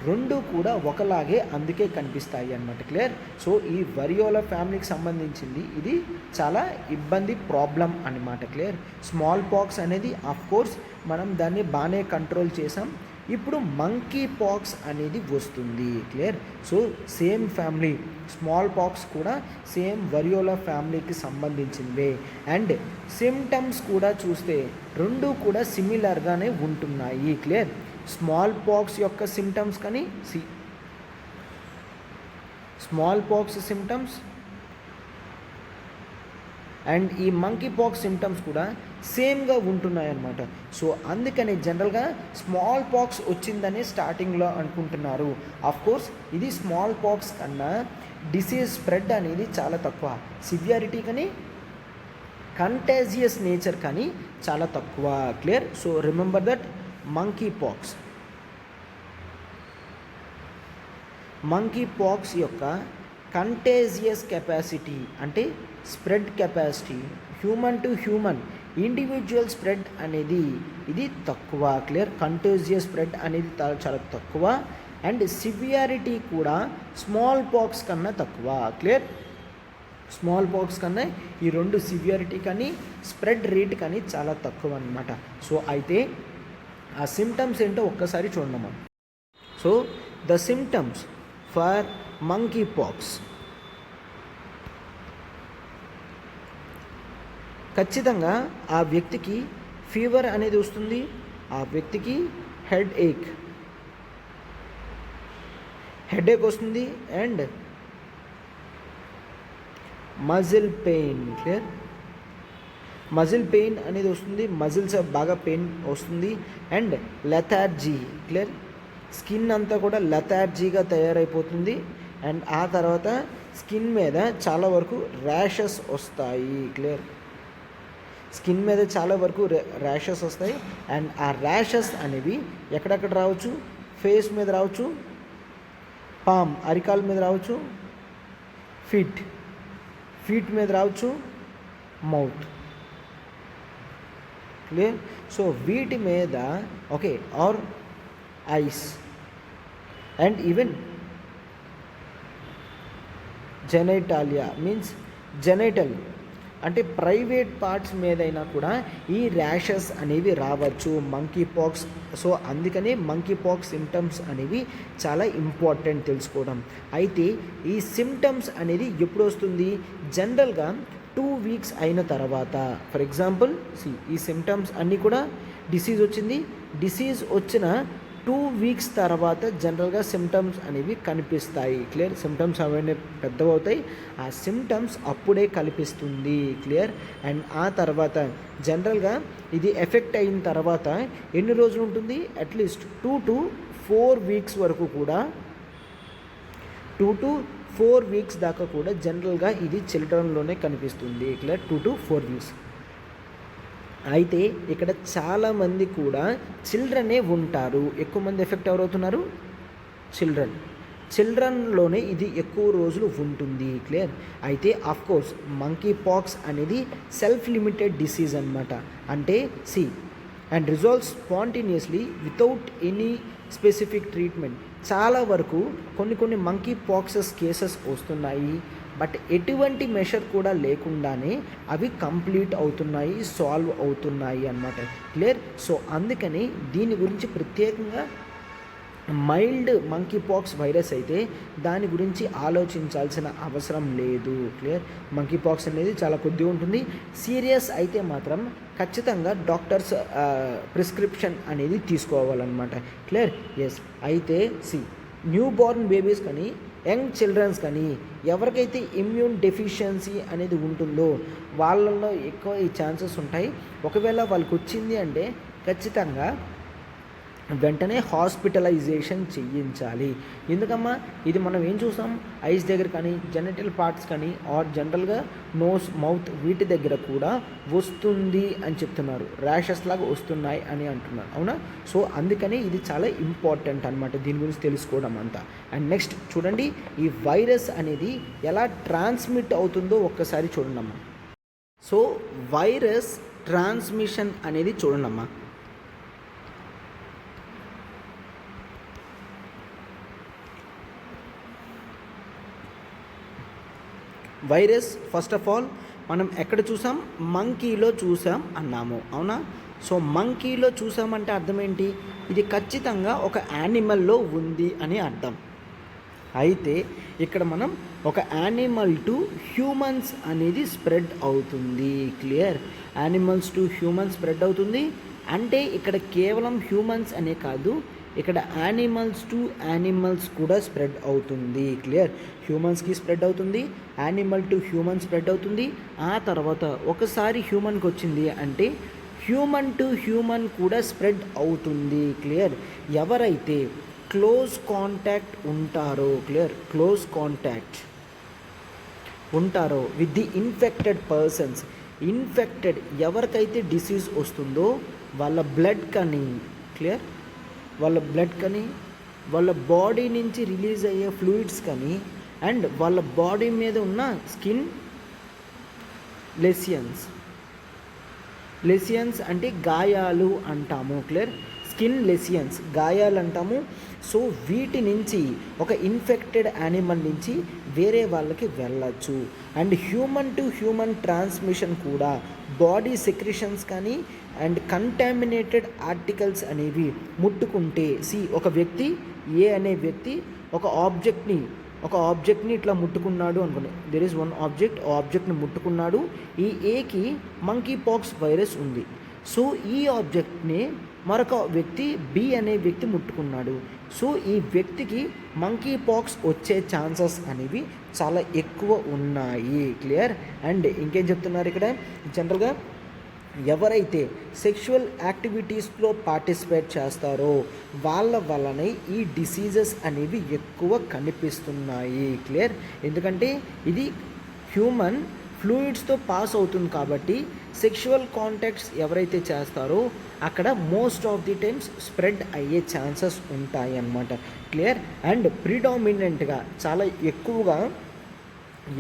Speaker 1: రెండు కూడా ఒకలాగే అందుకే కనిపిస్తాయి అన్నమాట. క్లియర్. సో ఈ వరియోలా ఫ్యామిలీకి సంబంధించింది ఇది చాలా ఇబ్బంది ప్రాబ్లం అన్నమాట. క్లియర్. స్మాల్ పాక్స్ అనేది కోర్స్ మనం దాన్ని బాగానే కంట్రోల్ చేసాం. ఇప్పుడు మంకీ పాక్స్ అనేది వస్తుంది. Clear. So same family, small pox కూడా సేమ్ వరియోలా ఫ్యామిలీకి సంబంధించినవే. అండ్ సిమ్టమ్స్ కూడా చూస్తే రెండు కూడా సిమిలర్గానే ఉంటున్నాయి. క్లియర్. స్మాల్ పాక్స్ యొక్క సిమ్టమ్స్ కానీ స్మాల్ పాక్స్ సిమ్టమ్స్ అండ్ ఈ మంకీ పాక్స్ సిమ్టమ్స్ కూడా సేమ్గా ఉంటున్నాయి అన్నమాట. సో అందుకని జనరల్గా స్మాల్ పాక్స్ వచ్చిందని స్టార్టింగ్లో అనుకుంటున్నారు. కోర్స్ ఇది స్మాల్ పాక్స్ కన్నా డిసీజ్ స్ప్రెడ్ అనేది చాలా తక్కువ, సివియారిటీ కానీ కంటేజియస్ నేచర్ కానీ చాలా తక్కువ. Clear. So remember that monkey pox యొక్క కంటేజియస్ కెపాసిటీ అంటే spread capacity human to human individual spread అనేది ఇది తక్కువ. క్లియర్. కంటేజియస్ స్ప్రెడ్ అనేది చాలా తక్కువ. అండ్ సివియారిటీ కూడా స్మాల్ పాక్స్ కన్నా తక్కువ. క్లియర్. స్మాల్ పాక్స్ కన్నా ఈ రెండు సివియారిటీ కానీ స్ప్రెడ్ రేట్ కానీ చాలా తక్కువ అన్నమాట. సో అయితే ఆ సిమ్టమ్స్ ఏంటో ఒక్కసారి చూడమ్మా. So the symptoms for monkey pox, ఖచ్చితంగా ఆ వ్యక్తికి ఫీవర్ అనేది వస్తుంది, ఆ వ్యక్తికి హెడేక్ వస్తుంది and muscle pain. Clear. Muscle pain అనేది వస్తుంది, మజిల్స్ బాగా పెయిన్ వస్తుంది. And lethargy. క్లియర్. స్కిన్ అంతా కూడా లెథార్జీగా తయారైపోతుంది. అండ్ ఆ తర్వాత స్కిన్ మీద చాలా వరకు ర్యాషెస్ వస్తాయి. క్లియర్. స్కిన్ మీద చాలా వరకు ర్యాషెస్ వస్తాయి. అండ్ ఆ ర్యాషెస్ అనేవి ఎక్కడెక్కడ రావచ్చు, ఫేస్ మీద రావచ్చు, పామ్ అరికాల మీద రావచ్చు, ఫీట్ మీద రావచ్చు, మౌత్. క్లియర్. సో వీటి మీద okay are eyes and even genitalia means genital అంటే ప్రైవేట్ పార్ట్స్ మీదైనా కూడా ఈ ర్యాషెస్ అనేవి రావచ్చు మంకీ పాక్స్. సో అందుకనే మంకీ పాక్స్ సిమ్టమ్స్ అనేవి చాలా ఇంపార్టెంట్ తెలుసుకోవడం. అయితే ఈ సిమ్టమ్స్ అనేది ఎప్పుడు వస్తుంది, జనరల్గా 2 వీక్స్ అయిన తర్వాత. ఫర్ ఎగ్జాంపుల్ ఈ సిమ్టమ్స్ అన్నీ కూడా డిసీజ్ వచ్చిన 2 వీక్స్ తర్వాత జనరల్గా సిమ్టమ్స్ అనేవి కనిపిస్తాయి. క్లియర్. సిమ్టమ్స్ అవన్నీ పెద్దవవుతాయి, ఆ సిమ్టమ్స్ అప్పుడే కనిపిస్తుంది. క్లియర్. అండ్ ఆ తర్వాత జనరల్గా ఇది ఎఫెక్ట్ అయిన తర్వాత ఎన్ని రోజులు ఉంటుంది, అట్లీస్ట్ 2 to 4 వీక్స్ వరకు కూడా 2 to 4 వీక్స్ దాకా కూడా జనరల్గా ఇది చిల్డ్రన్లోనే కనిపిస్తుంది. Clear, 2 to 4 weeks. అయితే ఇక్కడ చాలామంది కూడా చిల్డ్రనే ఉంటారు. ఎక్కువ మంది ఎఫెక్ట్ ఎవరవుతున్నారు? చిల్డ్రన్లోనే ఇది ఎక్కువ రోజులు ఉంటుంది. క్లియర్. అయితే ఆఫ్కోర్స్ మంకీ పాక్స్ అనేది సెల్ఫ్ లిమిటెడ్ డిసీజ్ అనమాట. అంటే and resolve spontaneously without any specific treatment. చాలా వరకు కొన్ని మంకీ పాక్సెస్ కేసెస్ వస్తున్నాయి, బట్ ఎటువంటి మెషర్ కూడా లేకుండానే అవి కంప్లీట్ అవుతున్నాయి, సాల్వ్ అవుతున్నాయి అన్నమాట. క్లియర్. సో అందుకని దీని గురించి ప్రత్యేకంగా మైల్డ్ మంకీ పాక్స్ వైరస్ అయితే దాని గురించి ఆలోచించాల్సిన అవసరం లేదు. క్లియర్. మంకీ పాక్స్ అనేది చాలా కొద్దిగా ఉంటుంది. సీరియస్ అయితే మాత్రం ఖచ్చితంగా డాక్టర్స్ ప్రిస్క్రిప్షన్ అనేది తీసుకోవాలన్నమాట. క్లియర్. ఎస్. అయితే న్యూ బోర్న్ బేబీస్ కానీ యంగ్ చిల్డ్రన్స్ కానీ ఎవరికైతే ఇమ్యూన్ డెఫిషియన్సీ అనేది ఉంటుందో వాళ్ళల్లో ఎక్కువ ఈ ఛాన్సెస్ ఉంటాయి. ఒకవేళ వాళ్ళకి వచ్చింది అంటే ఖచ్చితంగా వెంటనే హాస్పిటలైజేషన్ చేయించాలి. ఎందుకమ్మా, ఇది మనం ఏం చూసాం, ఐస్ దగ్గర కానీ జెనిటల్ పార్ట్స్ కానీ ఆర్ జనరల్గా నోస్, మౌత్ వీటి దగ్గర కూడా వస్తుంది అని చెప్తున్నారు. ర్యాషెస్ లాగా వస్తున్నాయి అని అంటున్నారు. అవునా? సో అందుకని ఇది చాలా ఇంపార్టెంట్ అనమాట దీని గురించి తెలుసుకోవడం అంతా. అండ్ నెక్స్ట్ చూడండి, ఈ వైరస్ అనేది ఎలా ట్రాన్స్మిట్ అవుతుందో ఒక్కసారి చూడండమ్మా. సో వైరస్ ట్రాన్స్మిషన్ అనేది చూడండమ్మా. వైరస్ ఫస్ట్ ఆఫ్ ఆల్ మనం ఎక్కడ చూసాం? మంకీలో చూసాం అన్నాము. అవునా? సో మంకీలో చూసామంటే అర్థం ఏంటి? ఇది ఖచ్చితంగా ఒక యానిమల్లో ఉంది అని అర్థం. అయితే ఇక్కడ మనం ఒక యానిమల్ టు హ్యూమన్స్ అనేది స్ప్రెడ్ అవుతుంది. Clear. Animals to humans spread అవుతుంది అంటే ఇక్కడ కేవలం హ్యూమన్స్ అనే కాదు, ఇక్కడ యానిమల్స్ టు యానిమల్స్ కూడా స్ప్రెడ్ అవుతుంది. క్లియర్. హ్యూమన్స్కి స్ప్రెడ్ అవుతుంది, యానిమల్ టు హ్యూమన్ స్ప్రెడ్ అవుతుంది. ఆ తర్వాత ఒకసారి హ్యూమన్కి వచ్చింది అంటే హ్యూమన్ టు హ్యూమన్ కూడా స్ప్రెడ్ అవుతుంది. క్లియర్. ఎవరైతే క్లోజ్ కాంటాక్ట్ ఉంటారో, క్లియర్, క్లోజ్ కాంటాక్ట్ ఉంటారో with the infected persons, infected ఎవరికైతే డిసీజ్ వస్తుందో వాళ్ళ బ్లడ్ కానీ, క్లియర్, వాళ్ళ బ్లడ్ కానీ వాళ్ళ బాడీ నుంచి రిలీజ్ అయ్యే ఫ్లూయిడ్స్ కానీ అండ్ వాళ్ళ బాడీ మీద ఉన్న స్కిన్ లెసియన్స్ అంటే గాయాలు అంటాము. క్లియర్. స్కిన్ లెసియన్స్ గాయాలు అంటాము. సో వీటి నుంచి ఒక ఇన్ఫెక్టెడ్ యానిమల్ నుంచి వేరే వాళ్ళకి వెళ్ళచ్చు. And human to human transmission కూడా బాడీ సెక్రిషన్స్ కానీ అండ్ కంటామినేటెడ్ ఆర్టికల్స్ అనేవి ముట్టుకుంటే ఒక వ్యక్తి ఏ అనే వ్యక్తి ఒక ఆబ్జెక్ట్ని ఇట్లా ముట్టుకున్నాడు అనుకోండి. దెర్ ఈజ్ వన్ ఆబ్జెక్ట్, ఆ ఆబ్జెక్ట్ని ముట్టుకున్నాడు. ఈ ఏకి మంకీ పాక్స్ వైరస్ ఉంది. సో ఈ ఆబ్జెక్ట్ని మరొక వ్యక్తి బి అనే వ్యక్తి ముట్టుకున్నాడు. సో ఈ వ్యక్తికి మంకీ పాక్స్ వచ్చే ఛాన్సెస్ అనేవి చాలా ఎక్కువ ఉన్నాయి. క్లియర్. అండ్ ఇంకేం చెప్తున్నారు ఇక్కడ, జనరల్గా ఎవరైతే సెక్షువల్ యాక్టివిటీస్లో పార్టిసిపేట్ చేస్తారో వాళ్ళ వల్లనే ఈ డిసీజెస్ అనేవి ఎక్కువ కనిపిస్తున్నాయి. క్లియర్. ఎందుకంటే ఇది హ్యూమన్ ఫ్లూయిడ్స్తో పాస్ అవుతుంది కాబట్టి సెక్షువల్ కాంటాక్ట్స్ ఎవరైతే చేస్తారో అక్కడ most of the times spread అయ్యే ఛాన్సెస్ ఉంటాయి అన్నమాట. క్లియర్. అండ్ ప్రిడామినెంట్గా చాలా ఎక్కువగా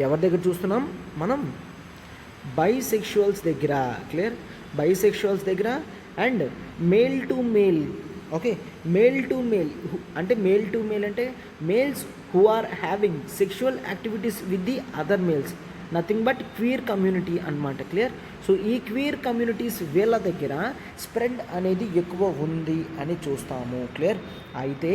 Speaker 1: ఎవరి దగ్గర చూస్తున్నాం మనం? బైసెక్షువల్స్ దగ్గర. క్లియర్. బైసెక్షువల్స్ దగ్గర and male to male. Okay, male to male అంటే males who are having sexual activities with the other males, nothing but queer community అన్నమాట. క్లియర్. సో ఈ క్వీర్ కమ్యూనిటీస్ వీళ్ళ దగ్గర స్ప్రెడ్ అనేది ఎక్కువ ఉంది అని చూస్తాము. క్లియర్. అయితే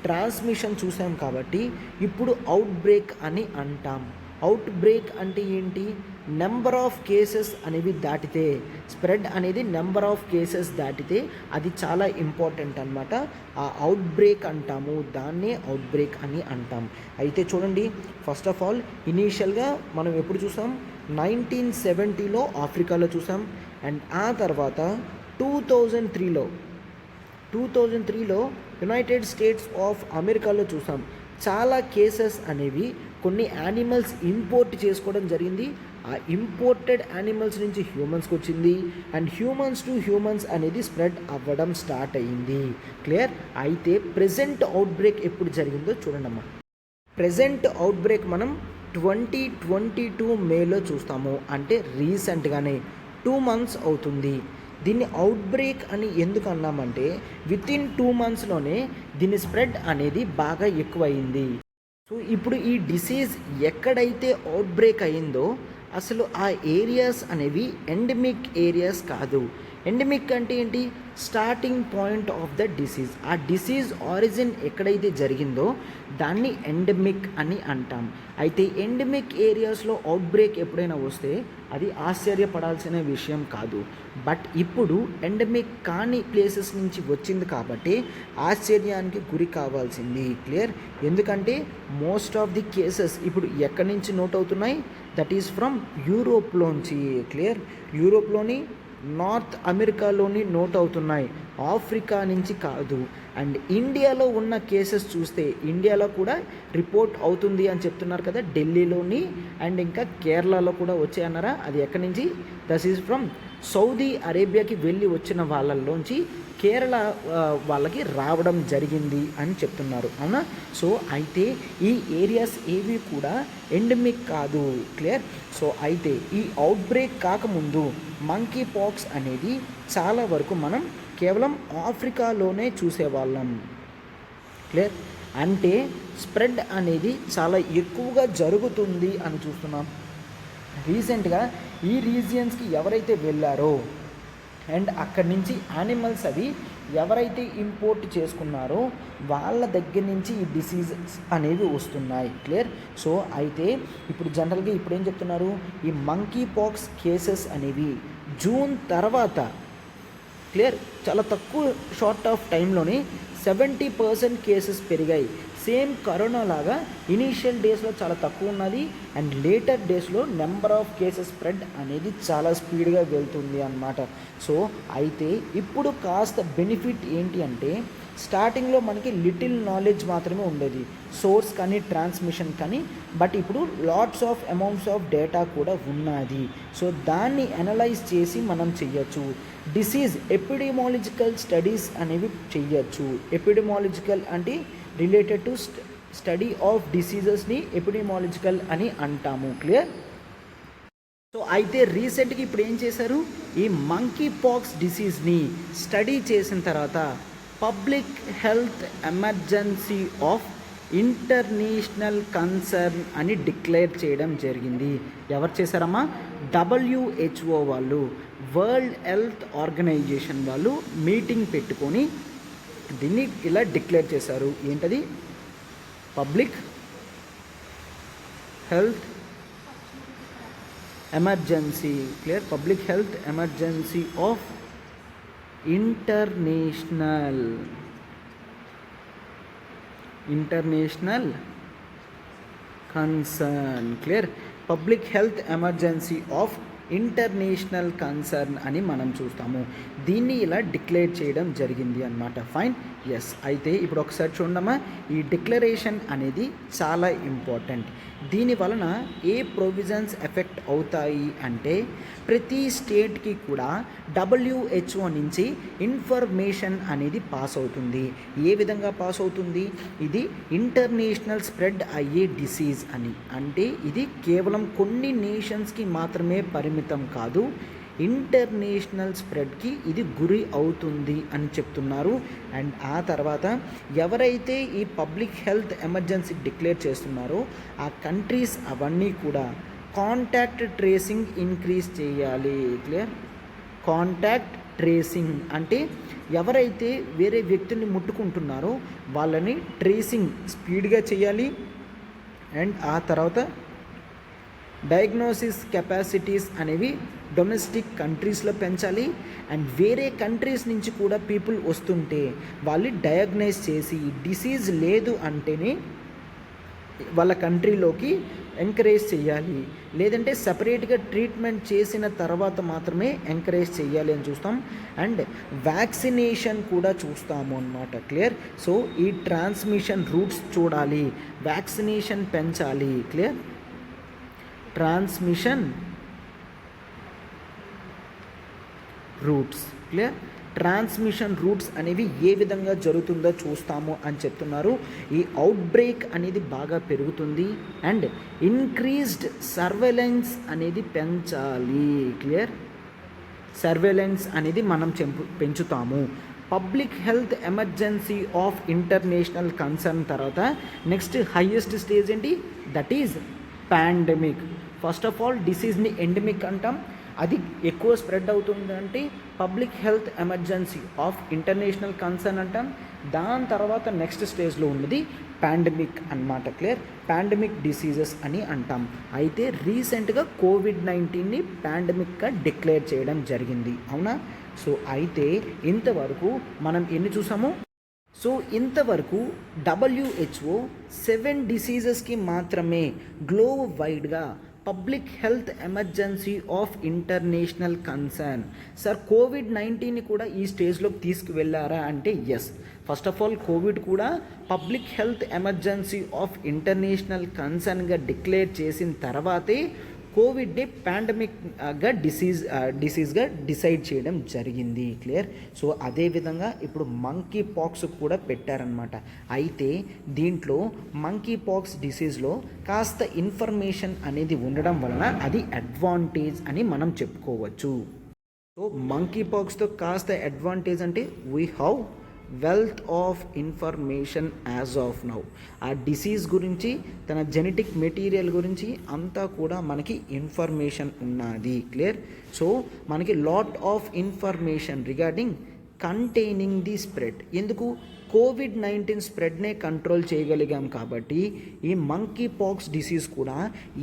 Speaker 1: ట్రాన్స్మిషన్ చూసాం కాబట్టి ఇప్పుడు అవుట్ బ్రేక్ అని అంటాం. అవుట్ బ్రేక్ అంటే ఏంటి? నెంబర్ ఆఫ్ కేసెస్ అనేవి దాటితే, స్ప్రెడ్ అనేది నెంబర్ ఆఫ్ కేసెస్ దాటితే అది చాలా ఇంపార్టెంట్ అనమాట. ఆ అవుట్ బ్రేక్ అంటాము, దాన్నే అవుట్ బ్రేక్ అని అంటాం. అయితే చూడండి, ఫస్ట్ ఆఫ్ ఆల్ ఇనీషియల్గా మనం ఎప్పుడు చూసాం? 1970లో ఆఫ్రికాలో చూసాం. అండ్ ఆ తర్వాత 2003లో యునైటెడ్ స్టేట్స్ ఆఫ్ అమెరికాలో చూసాం. చాలా కేసెస్ అనేవి కొన్ని యానిమల్స్ ఇంపోర్ట్ చేసుకోవడం జరిగింది. ఆ ఇంపోర్టెడ్ యానిమల్స్ నుంచి హ్యూమన్స్కి వచ్చింది అండ్ హ్యూమన్స్ టు హ్యూమన్స్ అనేది స్ప్రెడ్ అవ్వడం స్టార్ట్ అయ్యింది. క్లియర్? అయితే ప్రెజెంట్ అవుట్బ్రేక్ ఎప్పుడు జరిగిందో చూడండి. ప్రెజెంట్ అవుట్బ్రేక్ మనం 2022 మేలో చూస్తాము. అంటే రీసెంట్గానే 2 months అవుతుంది. దీన్ని అవుట్బ్రేక్ అని ఎందుకు అన్నామంటే వితిన్ 2 monthsలోనే దీని స్ప్రెడ్ అనేది బాగా ఎక్కువయింది. సో ఇప్పుడు ఈ డిసీజ్ ఎక్కడైతే అవుట్బ్రేక్ అయిందో అసలు ఆ ఏరియాస్ అనేవి ఎండమిక్ ఏరియాస్ కాదు. ఎండమిక్ అంటే ఏంటి? Starting point of the disease. ఆ డిసీజ్ ఆరిజిన్ ఎక్కడైతే జరిగిందో దాన్ని ఎండమిక్ అని అంటాం. అయితే ఎండమిక్ ఏరియాస్లో అవుట్బ్రేక్ ఎప్పుడైనా వస్తే అది ఆశ్చర్యపడాల్సిన విషయం కాదు. బట్ ఇప్పుడు ఎండమిక్ కాని ప్లేసెస్ నుంచి వచ్చింది కాబట్టి ఆశ్చర్యానికి గురి కావాల్సింది. క్లియర్? ఎందుకంటే మోస్ట్ ఆఫ్ ది కేసెస్ ఇప్పుడు ఎక్కడి నుంచి నోట్ అవుతున్నాయి? దట్ ఈస్ ఫ్రమ్ యూరోప్లోంచి. క్లియర్? యూరోప్లోని, నార్త్ అమెరికాలోని నోట్ అవుతున్నాయి, ఆఫ్రికా నుంచి కాదు. అండ్ ఇండియాలో ఉన్న కేసెస్ చూస్తే ఇండియాలో కూడా రిపోర్ట్ అవుతుంది అని చెప్తున్నారు కదా, ఢిల్లీలోని అండ్ ఇంకా కేరళలో కూడా వచ్చాయన్నారా? అది ఎక్కడి నుంచి? దట్ ఈజ్ ఫ్రమ్ సౌదీ అరేబియాకి వెళ్ళి వచ్చిన వాళ్ళల్లోంచి కేరళ వాళ్ళకి రావడం జరిగింది అని చెప్తున్నారు. అవునా? సో అయితే ఈ ఏరియాస్ ఏవి కూడా ఎండమిక్ కాదు. క్లియర్? సో అయితే ఈ అవుట్బ్రేక్ కాకముందు మంకీ పాక్స్ అనేది చాలా వరకు మనం కేవలం ఆఫ్రికాలోనే చూసేవాళ్ళం. క్లియర్? అంటే స్ప్రెడ్ అనేది చాలా ఎక్కువగా జరుగుతుంది అని చూస్తున్నాం. రీసెంట్గా ఈ రీజియన్స్కి ఎవరైతే వెళ్ళారో అండ్ అక్కడి నుంచి యానిమల్స్ అవి ఎవరైతే ఇంపోర్ట్ చేసుకున్నారో వాళ్ళ దగ్గర నుంచి ఈ డిసీజెస్ అనేవి వస్తున్నాయి. క్లియర్? సో అయితే ఇప్పుడు జనరల్గా ఇప్పుడు ఏం చెప్తున్నారు? ఈ మంకీ పాక్స్ కేసెస్ అనేవి జూన్ తర్వాత, క్లియర్, చాలా తక్కువ షార్ట్ ఆఫ్ టైంలోనే 70% కేసెస్ పెరిగాయి. సేమ్ కరోనా లాగా ఇనీషియల్ డేస్లో చాలా తక్కువ ఉన్నది అండ్ లేటర్ డేస్లో నెంబర్ ఆఫ్ కేసెస్ స్ప్రెడ్ అనేది చాలా స్పీడ్గా వెళ్తుంది అన్నమాట. సో అయితే ఇప్పుడు కాస్త బెనిఫిట్ ఏంటి అంటే స్టార్టింగ్లో మనకి లిటిల్ నాలెడ్జ్ మాత్రమే ఉండేది, సోర్స్ కానీ ట్రాన్స్మిషన్ కానీ. బట్ ఇప్పుడు lots of amounts of data కూడా ఉన్నది. సో దాన్ని అనలైజ్ చేసి మనం చెయ్యొచ్చు. డిసీజ్ ఎపిడెమాలజికల్ స్టడీస్ అనేవి చెయ్యొచ్చు. ఎపిడెమాలజికల్ అంటే రిలేటెడ్ టు స్టడీ ఆఫ్ డిసీజెస్ని ఎపిడెమాలజికల్ అని అంటాము. క్లియర్? సో అయితే రీసెంట్గా ఇప్పుడు ఏం చేశారు? ఈ మంకీ పాక్స్ డిసీజ్ని స్టడీ చేసిన తర్వాత public health emergency of international concern అని డిక్లేర్ చేయడం జరిగింది. ఎవరు చేశారమ్మా? WHO వాళ్ళు, వరల్డ్ హెల్త్ ఆర్గనైజేషన్ వాళ్ళు మీటింగ్ పెట్టుకొని దీన్ని ఇలా డిక్లేర్ చేశారు. ఏంటది? Public health emergency. Clear? Public health emergency of international concern. Clear? Public health emergency of international concern అని మనం చూస్తాము. దీన్ని ఇలా డిక్లేర్ చేయడం జరిగింది అన్నమాట. ఫైన్. ఎస్. అయితే ఇప్పుడు ఒకసారి చూడమ్మా, ఈ డిక్లరేషన్ అనేది చాలా ఇంపార్టెంట్. దీని వలన ఏ ప్రొవిజన్స్ ఎఫెక్ట్ అవుతాయి అంటే ప్రతి స్టేట్కి కూడా WHO నుంచి ఇన్ఫర్మేషన్ అనేది పాస్ అవుతుంది. ఏ విధంగా పాస్ అవుతుంది? ఇది ఇంటర్నేషనల్ స్ప్రెడ్ అయ్యే డిసీజ్ అని. అంటే ఇది కేవలం కొన్ని నేషన్స్కి మాత్రమే పరిమితం కాదు, ఇంటర్నేషనల్ స్ప్రెడ్కి ఇది గురి అవుతుంది అని చెప్తున్నారు. అండ్ ఆ తర్వాత ఎవరైతే ఈ పబ్లిక్ హెల్త్ ఎమర్జెన్సీ డిక్లేర్ చేస్తున్నారో ఆ కంట్రీస్ అవన్నీ కూడా కాంటాక్ట్ ట్రేసింగ్ ఇంక్రీజ్ చేయాలి. క్లియర్? కాంటాక్ట్ ట్రేసింగ్ అంటే ఎవరైతే వేరే వ్యక్తుల్ని ముట్టుకుంటున్నారో వాళ్ళని ట్రేసింగ్ స్పీడ్గా చేయాలి. అండ్ ఆ తర్వాత డయాగ్నోసిస్ కెపాసిటీస్ అనేవి డొమెస్టిక్ కంట్రీస్లో పెంచాలి. అండ్ వేరే కంట్రీస్ నుంచి కూడా పీపుల్ వస్తుంటే వాళ్ళు డయాగ్నైజ్ చేసి డిసీజ్ లేదు అంటేనే వాళ్ళ కంట్రీలోకి ఎంకరేజ్ చేయాలి, లేదంటే సపరేట్గా ట్రీట్మెంట్ చేసిన తర్వాత మాత్రమే ఎంకరేజ్ చేయాలి అని చూస్తాం. అండ్ వ్యాక్సినేషన్ కూడా చూస్తాము అన్నమాట. క్లియర్. సో ఈ ట్రాన్స్మిషన్ రూట్స్ చూడాలి, వ్యాక్సినేషన్ పెంచాలి. Clear. Transmission roots. Clear. Transmission roots అనేవి ఏ విధంగా జరుగుతుందో చూస్తాము అని చెప్తున్నారు. ఈ అవుట్బ్రేక్ అనేది బాగా పెరుగుతుంది అండ్ ఇంక్రీజ్డ్ సర్వేలెన్స్ అనేది పెంచాలి. క్లియర్. సర్వేలెన్స్ అనేది మనం పెంచుతాము. Public health emergency of international concern తర్వాత నెక్స్ట్ హైయెస్ట్ స్టేజ్ ఏంటి? That is pandemic. First of all డిసీజ్ని ఎండమిక్ అంటాం, అది ఎక్కువ స్ప్రెడ్ అవుతుందంటే public health emergency of international concern అంటాం. దాని తర్వాత నెక్స్ట్ స్టేజ్లో ఉన్నది పాండమిక్ అన్నమాట. క్లియర్. పాండమిక్ డిసీజెస్ అని అంటాం. అయితే రీసెంట్గా కోవిడ్-19ని పాండమిక్గా డిక్లేర్ చేయడం జరిగింది, అవునా? సో అయితే ఇంతవరకు మనం ఎన్ని చూసాము? సో ఇంతవరకు WHO 7 డిసీజెస్కి మాత్రమే గ్లోబ్ వైడ్గా public health emergency of international concern. Sir కోవిడ్-19ని కూడా ఈ స్టేజ్లోకి తీసుకువెళ్ళారా అంటే yes. First of all covid కూడా public health emergency of international కన్సర్న్గా డిక్లేర్ చేసిన తర్వాతే కోవిడ్ని పాండమిక్గా డిసీజ్గా డిసైడ్ చేయడం జరిగింది. క్లియర్. సో అదేవిధంగా ఇప్పుడు మంకీ పాక్స్ కూడా పెట్టారనమాట. అయితే దీంట్లో మంకీ పాక్స్ డిసీజ్లో కాస్త ఇన్ఫర్మేషన్ అనేది ఉండడం వలన అది అడ్వాంటేజ్ అని మనం చెప్పుకోవచ్చు. సో మంకీ పాక్స్తో కాస్త అడ్వాంటేజ్ అంటే we have wealth of information as of now. ఆ డిసీజ్ గురించి, తన జెనెటిక్ మెటీరియల్ గురించి అంతా కూడా మనకి ఇన్ఫర్మేషన్ ఉన్నది. క్లియర్. సో మనకి lot of information regarding containing the spread. ఎందుకు? కోవిడ్-19 స్ప్రెడ్నే కంట్రోల్ చేయగలిగాం కాబట్టి ఈ మంకీ పాక్స్ డిసీజ్ కూడా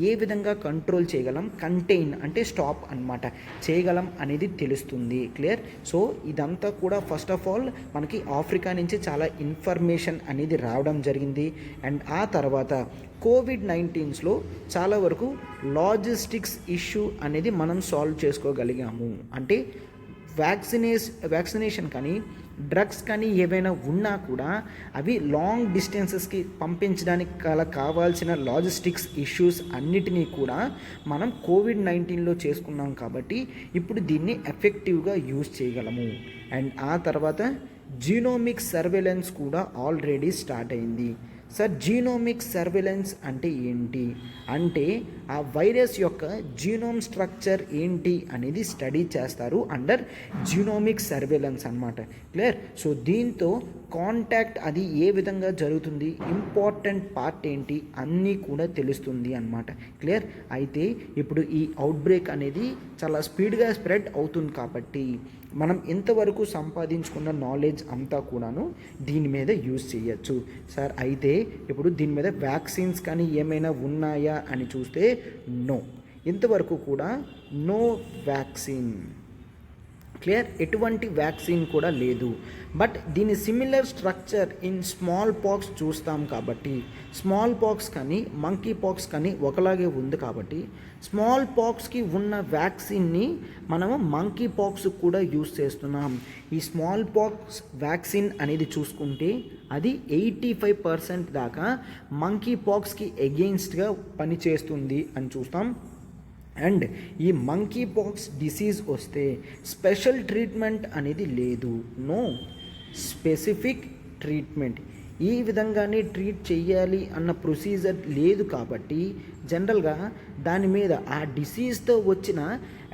Speaker 1: ఏ విధంగా కంట్రోల్ చేయగలం, కంటైన్ అంటే స్టాప్ అన్నమాట, చేయగలం అనేది తెలుస్తుంది. క్లియర్. సో ఇదంతా కూడా ఫస్ట్ ఆఫ్ ఆల్ మనకి ఆఫ్రికా నుంచి చాలా ఇన్ఫర్మేషన్ అనేది రావడం జరిగింది. అండ్ ఆ తర్వాత కోవిడ్-19లో చాలా వరకు లాజిస్టిక్స్ ఇష్యూ అనేది మనం సాల్వ్ చేసుకోగలిగాము. అంటే వ్యాక్సినేషన్ కానీ డ్రగ్స్ కానీ ఏవైనా ఉన్నా కూడా అవి లాంగ్ డిస్టెన్సెస్కి పంపించడానికి కావాల్సిన లాజిస్టిక్స్ ఇష్యూస్ అన్నిటినీ కూడా మనం కోవిడ్-19లో చేసుకున్నాం కాబట్టి ఇప్పుడు దీన్ని ఎఫెక్టివ్గా యూజ్ చేయగలము. అండ్ ఆ తర్వాత జీనోమిక్ సర్వేలెన్స్ కూడా ఆల్రెడీ స్టార్ట్ అయింది. సార్ జీనోమిక్ సర్వేలెన్స్ అంటే ఏంటి అంటే ఆ వైరస్ యొక్క జీనోమ్ స్ట్రక్చర్ ఏంటి అనేది స్టడీ చేస్తారు అండర్ జీనోమిక్ సర్వేలెన్స్ అన్నమాట. క్లియర్. సో దీంతో కాంటాక్ట్ అది ఏ విధంగా జరుగుతుంది, ఇంపార్టెంట్ పార్ట్ ఏంటి అన్నీ కూడా తెలుస్తుంది అన్నమాట. క్లియర్. అయితే ఇప్పుడు ఈ అవుట్బ్రేక్ అనేది చాలా స్పీడ్గా స్ప్రెడ్ అవుతుంది కాబట్టి మనం ఇంతవరకు సంపాదించుకున్న నాలెడ్జ్ అంతా కూడాను దీని మీద యూజ్ చేయొచ్చు. సార్ అయితే ఇప్పుడు దీని మీద వ్యాక్సిన్స్ కానీ ఏమైనా ఉన్నాయా అని చూస్తే నో, ఇంతవరకు కూడా నో వ్యాక్సిన్. క్లియర్. ఎటువంటి వ్యాక్సిన్ కూడా లేదు. బట్ దీని similar structure in small pox చూస్తాం కాబట్టి స్మాల్ పాక్స్ కానీ మంకీ పాక్స్ కానీ ఒకలాగే ఉంది కాబట్టి స్మాల్ పాక్స్కి ఉన్న వ్యాక్సిన్ని మనము మంకీ పాక్స్ కూడా యూజ్ చేస్తున్నాం. ఈ స్మాల్ పాక్స్ వ్యాక్సిన్ అనేది చూసుకుంటే అది 85% దాకా మంకీ పాక్స్కి ఎగెయిన్స్ట్గా పనిచేస్తుంది అని చూస్తాం. అండ్ ఈ మంకీ పాక్స్ డిసీజ్ వస్తే స్పెషల్ ట్రీట్మెంట్ అనేది లేదు, నో స్పెసిఫిక్ ట్రీట్మెంట్. ఈ విధంగానే ట్రీట్ చేయాలి అన్న ప్రొసీజర్ లేదు కాబట్టి జనరల్గా దాని మీద ఆ డిసీజ్తో వచ్చిన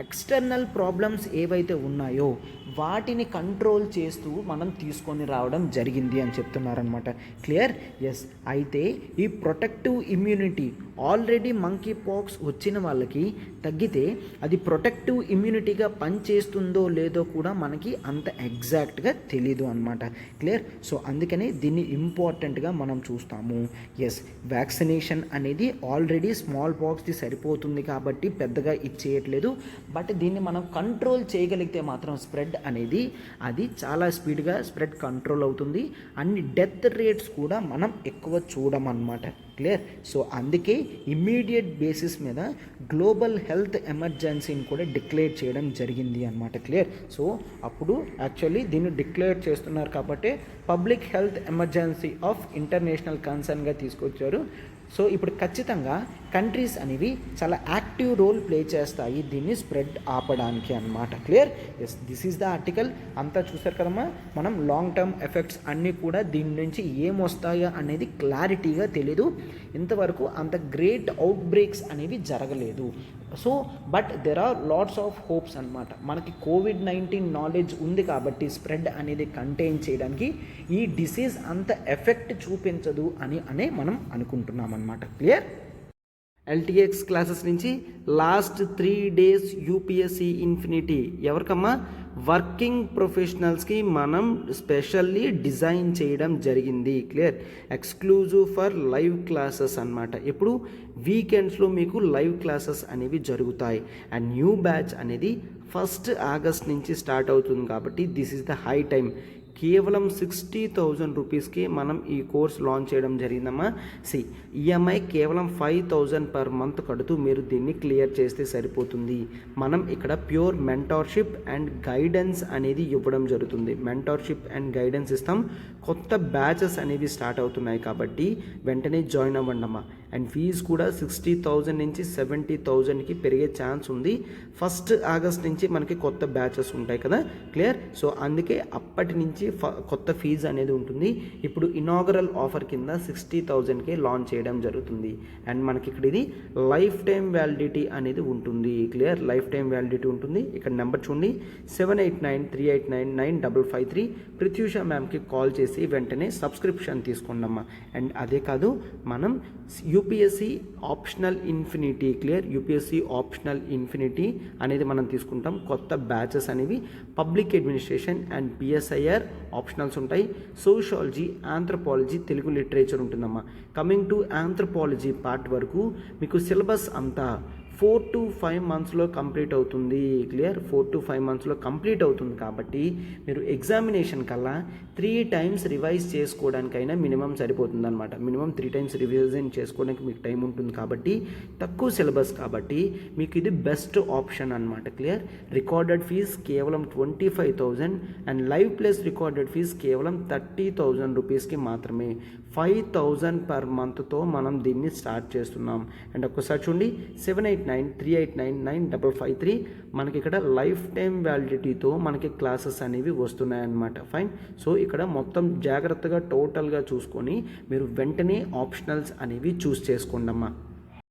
Speaker 1: ఎక్స్టర్నల్ ప్రాబ్లమ్స్ ఏవైతే ఉన్నాయో వాటిని కంట్రోల్ చేస్తూ మనం తీసుకొని రావడం జరిగింది అని చెప్తున్నారనమాట. క్లియర్. ఎస్. అయితే ఈ protective immunity already monkey pox వచ్చిన వాళ్ళకి తగ్గితే అది ప్రొటెక్టివ్ ఇమ్యూనిటీగా పనిచేస్తుందో లేదో కూడా మనకి అంత ఎగ్జాక్ట్గా తెలీదు అనమాట. క్లియర్. సో అందుకనే దీన్ని ఇంపార్టెంట్గా మనం చూస్తాము. ఎస్, వ్యాక్సినేషన్ అనేది ఆల్రెడీ స్మాల్ పాక్స్ది సరిపోతుంది కాబట్టి పెద్దగా ఇచ్చేయట్లేదు. బట్ దీన్ని మనం కంట్రోల్ చేయగలిగితే మాత్రం స్ప్రెడ్ అనేది అది చాలా స్పీడ్గా స్ప్రెడ్ కంట్రోల్ అవుతుంది. అన్ని డెత్ రేట్స్ కూడా మనం ఎక్కువ చూడమన్నమాట. క్లియర్. సో అందుకే ఇమ్మీడియట్ బేసిస్ మీద గ్లోబల్ హెల్త్ ఎమర్జెన్సీని కూడా డిక్లేర్ చేయడం జరిగింది అన్నమాట. క్లియర్. సో అప్పుడు యాక్చువల్లీ దీన్ని డిక్లేర్ చేస్తున్నారు కాబట్టి public health emergency of international కన్సర్న్గా తీసుకొచ్చారు. సో ఇప్పుడు ఖచ్చితంగా కంట్రీస్ అనేవి చాలా యాక్టివ్ రోల్ ప్లే చేస్తాయి దీన్ని స్ప్రెడ్ ఆపడానికి అన్నమాట. Clear. Yes, this is the article. అంతా చూసారు కదమ్మా. మనం లాంగ్ టర్మ్ ఎఫెక్ట్స్ అన్నీ కూడా దీని నుంచి ఏమొస్తాయో అనేది క్లారిటీగా తెలీదు. ఇంతవరకు అంత గ్రేట్ అవుట్ బ్రేక్స్ అనేవి జరగలేదు. So but there are lots of hopes అనమాట. మనకి కోవిడ్-19 నాలెడ్జ్ ఉంది కాబట్టి స్ప్రెడ్ అనేది కంటైన్ చేయడానికి ఈ డిసీజ్ అంత ఎఫెక్ట్ చూపించదు అనే మనం అనుకుంటున్నాం అనమాట. క్లియర్. ఎల్టీఎక్స్ క్లాసెస్ నుంచి లాస్ట్ 3 days యూపీఎస్సీ ఇన్ఫినిటీ ఎవరికమ్మా? వర్కింగ్ ప్రొఫెషనల్స్కి మనం స్పెషల్లీ డిజైన్ చేయడం జరిగింది. Clear. Exclusive for live classes అన్నమాట. ఇప్పుడు వీకెండ్స్లో మీకు లైవ్ క్లాసెస్ అనేవి జరుగుతాయి. అండ్ న్యూ బ్యాచ్ అనేది 1st August నుంచి స్టార్ట్ అవుతుంది కాబట్టి this is the high time. కేవలం 60,000 రూపీస్కి మనం ఈ కోర్స్ లాంచ్ చేయడం జరిగిందమ్మా. ఈఎంఐ కేవలం 5,000 పర్ మంత్ కడుతూ మీరు దీన్ని క్లియర్ చేస్తే సరిపోతుంది. మనం ఇక్కడ ప్యూర్ మెంటార్షిప్ అండ్ గైడెన్స్ అనేది ఇవ్వడం జరుగుతుంది. మెంటార్షిప్ అండ్ గైడెన్స్ ఇస్తాం. కొత్త బ్యాచెస్ అనేవి స్టార్ట్ అవుతున్నాయి కాబట్టి వెంటనే జాయిన్ అవ్వండి అమ్మా. అండ్ ఫీజు కూడా 60,000 నుంచి 70,000కి పెరిగే ఛాన్స్ ఉంది. 1st August నుంచి మనకి కొత్త బ్యాచెస్ ఉంటాయి కదా. క్లియర్. సో అందుకే అప్పటి నుంచి కొత్త ఫీజు అనేది ఉంటుంది. ఇప్పుడు ఇనాగరల్ ఆఫర్ కింద 60,000కే లాంచ్ చేయడం జరుగుతుంది. అండ్ మనకి ఇక్కడ ఇది లైఫ్ టైం వ్యాలిడిటీ అనేది ఉంటుంది. క్లియర్. లైఫ్ టైం వ్యాలిడిటీ ఉంటుంది. ఇక్కడ నెంబర్ చూడండి 7893899553. ప్రత్యూష మ్యామ్కి కాల్ చేసి వెంటనే సబ్స్క్రిప్షన్ తీసుకోండమ్మా. అండ్ అదే కాదు, మనం UPSC optional infinity. Clear. UPSC optional infinity అనేది మనం తీసుకుంటాం. కొత్త బ్యాచెస్ అనేవి public administration and PSIR optionals ఉంటాయి. సోషాలజీ, ఆంథ్రపాలజీ, తెలుగు లిటరేచర్ ఉంటుందమ్మా. కమింగ్ టు ఆంథ్రపాలజీ పార్ట్ వరకు మీకు సిలబస్ అంతా 4 to 5 monthsలో కంప్లీట్ అవుతుంది. క్లియర్. 4 to 5 monthsలో కంప్లీట్ అవుతుంది కాబట్టి మీరు ఎగ్జామినేషన్ కల్లా 3 times రివైజ్ చేసుకోవడానికైనా మినిమం సరిపోతుంది అనమాట. మినిమం 3 times రివిజన్ చేసుకోవడానికి మీకు టైం ఉంటుంది కాబట్టి తక్కువ సిలబస్ కాబట్టి మీకు ఇది బెస్ట్ ఆప్షన్ అనమాట. క్లియర్. రికార్డెడ్ ఫీజ్ కేవలం 25,000 and live plus recorded fees కేవలం 30,000 రూపీస్కి మాత్రమే. 5,000 పర్ మంత్తో మనం దీన్ని స్టార్ట్ చేస్తున్నాం. అండ్ ఒక్కసారి చూడండి 7893899553. మనకి ఇక్కడ లైఫ్ టైం వ్యాలిడిటీతో మనకి క్లాసెస్ అనేవి వస్తున్నాయన్నమాట. ఫైన్. సో ఇక్కడ మొత్తం జాగ్రత్తగా టోటల్గా చూసుకొని మీరు వెంటనే ఆప్షనల్స్ అనేవి చూస్ చేసుకోండి అమ్మా.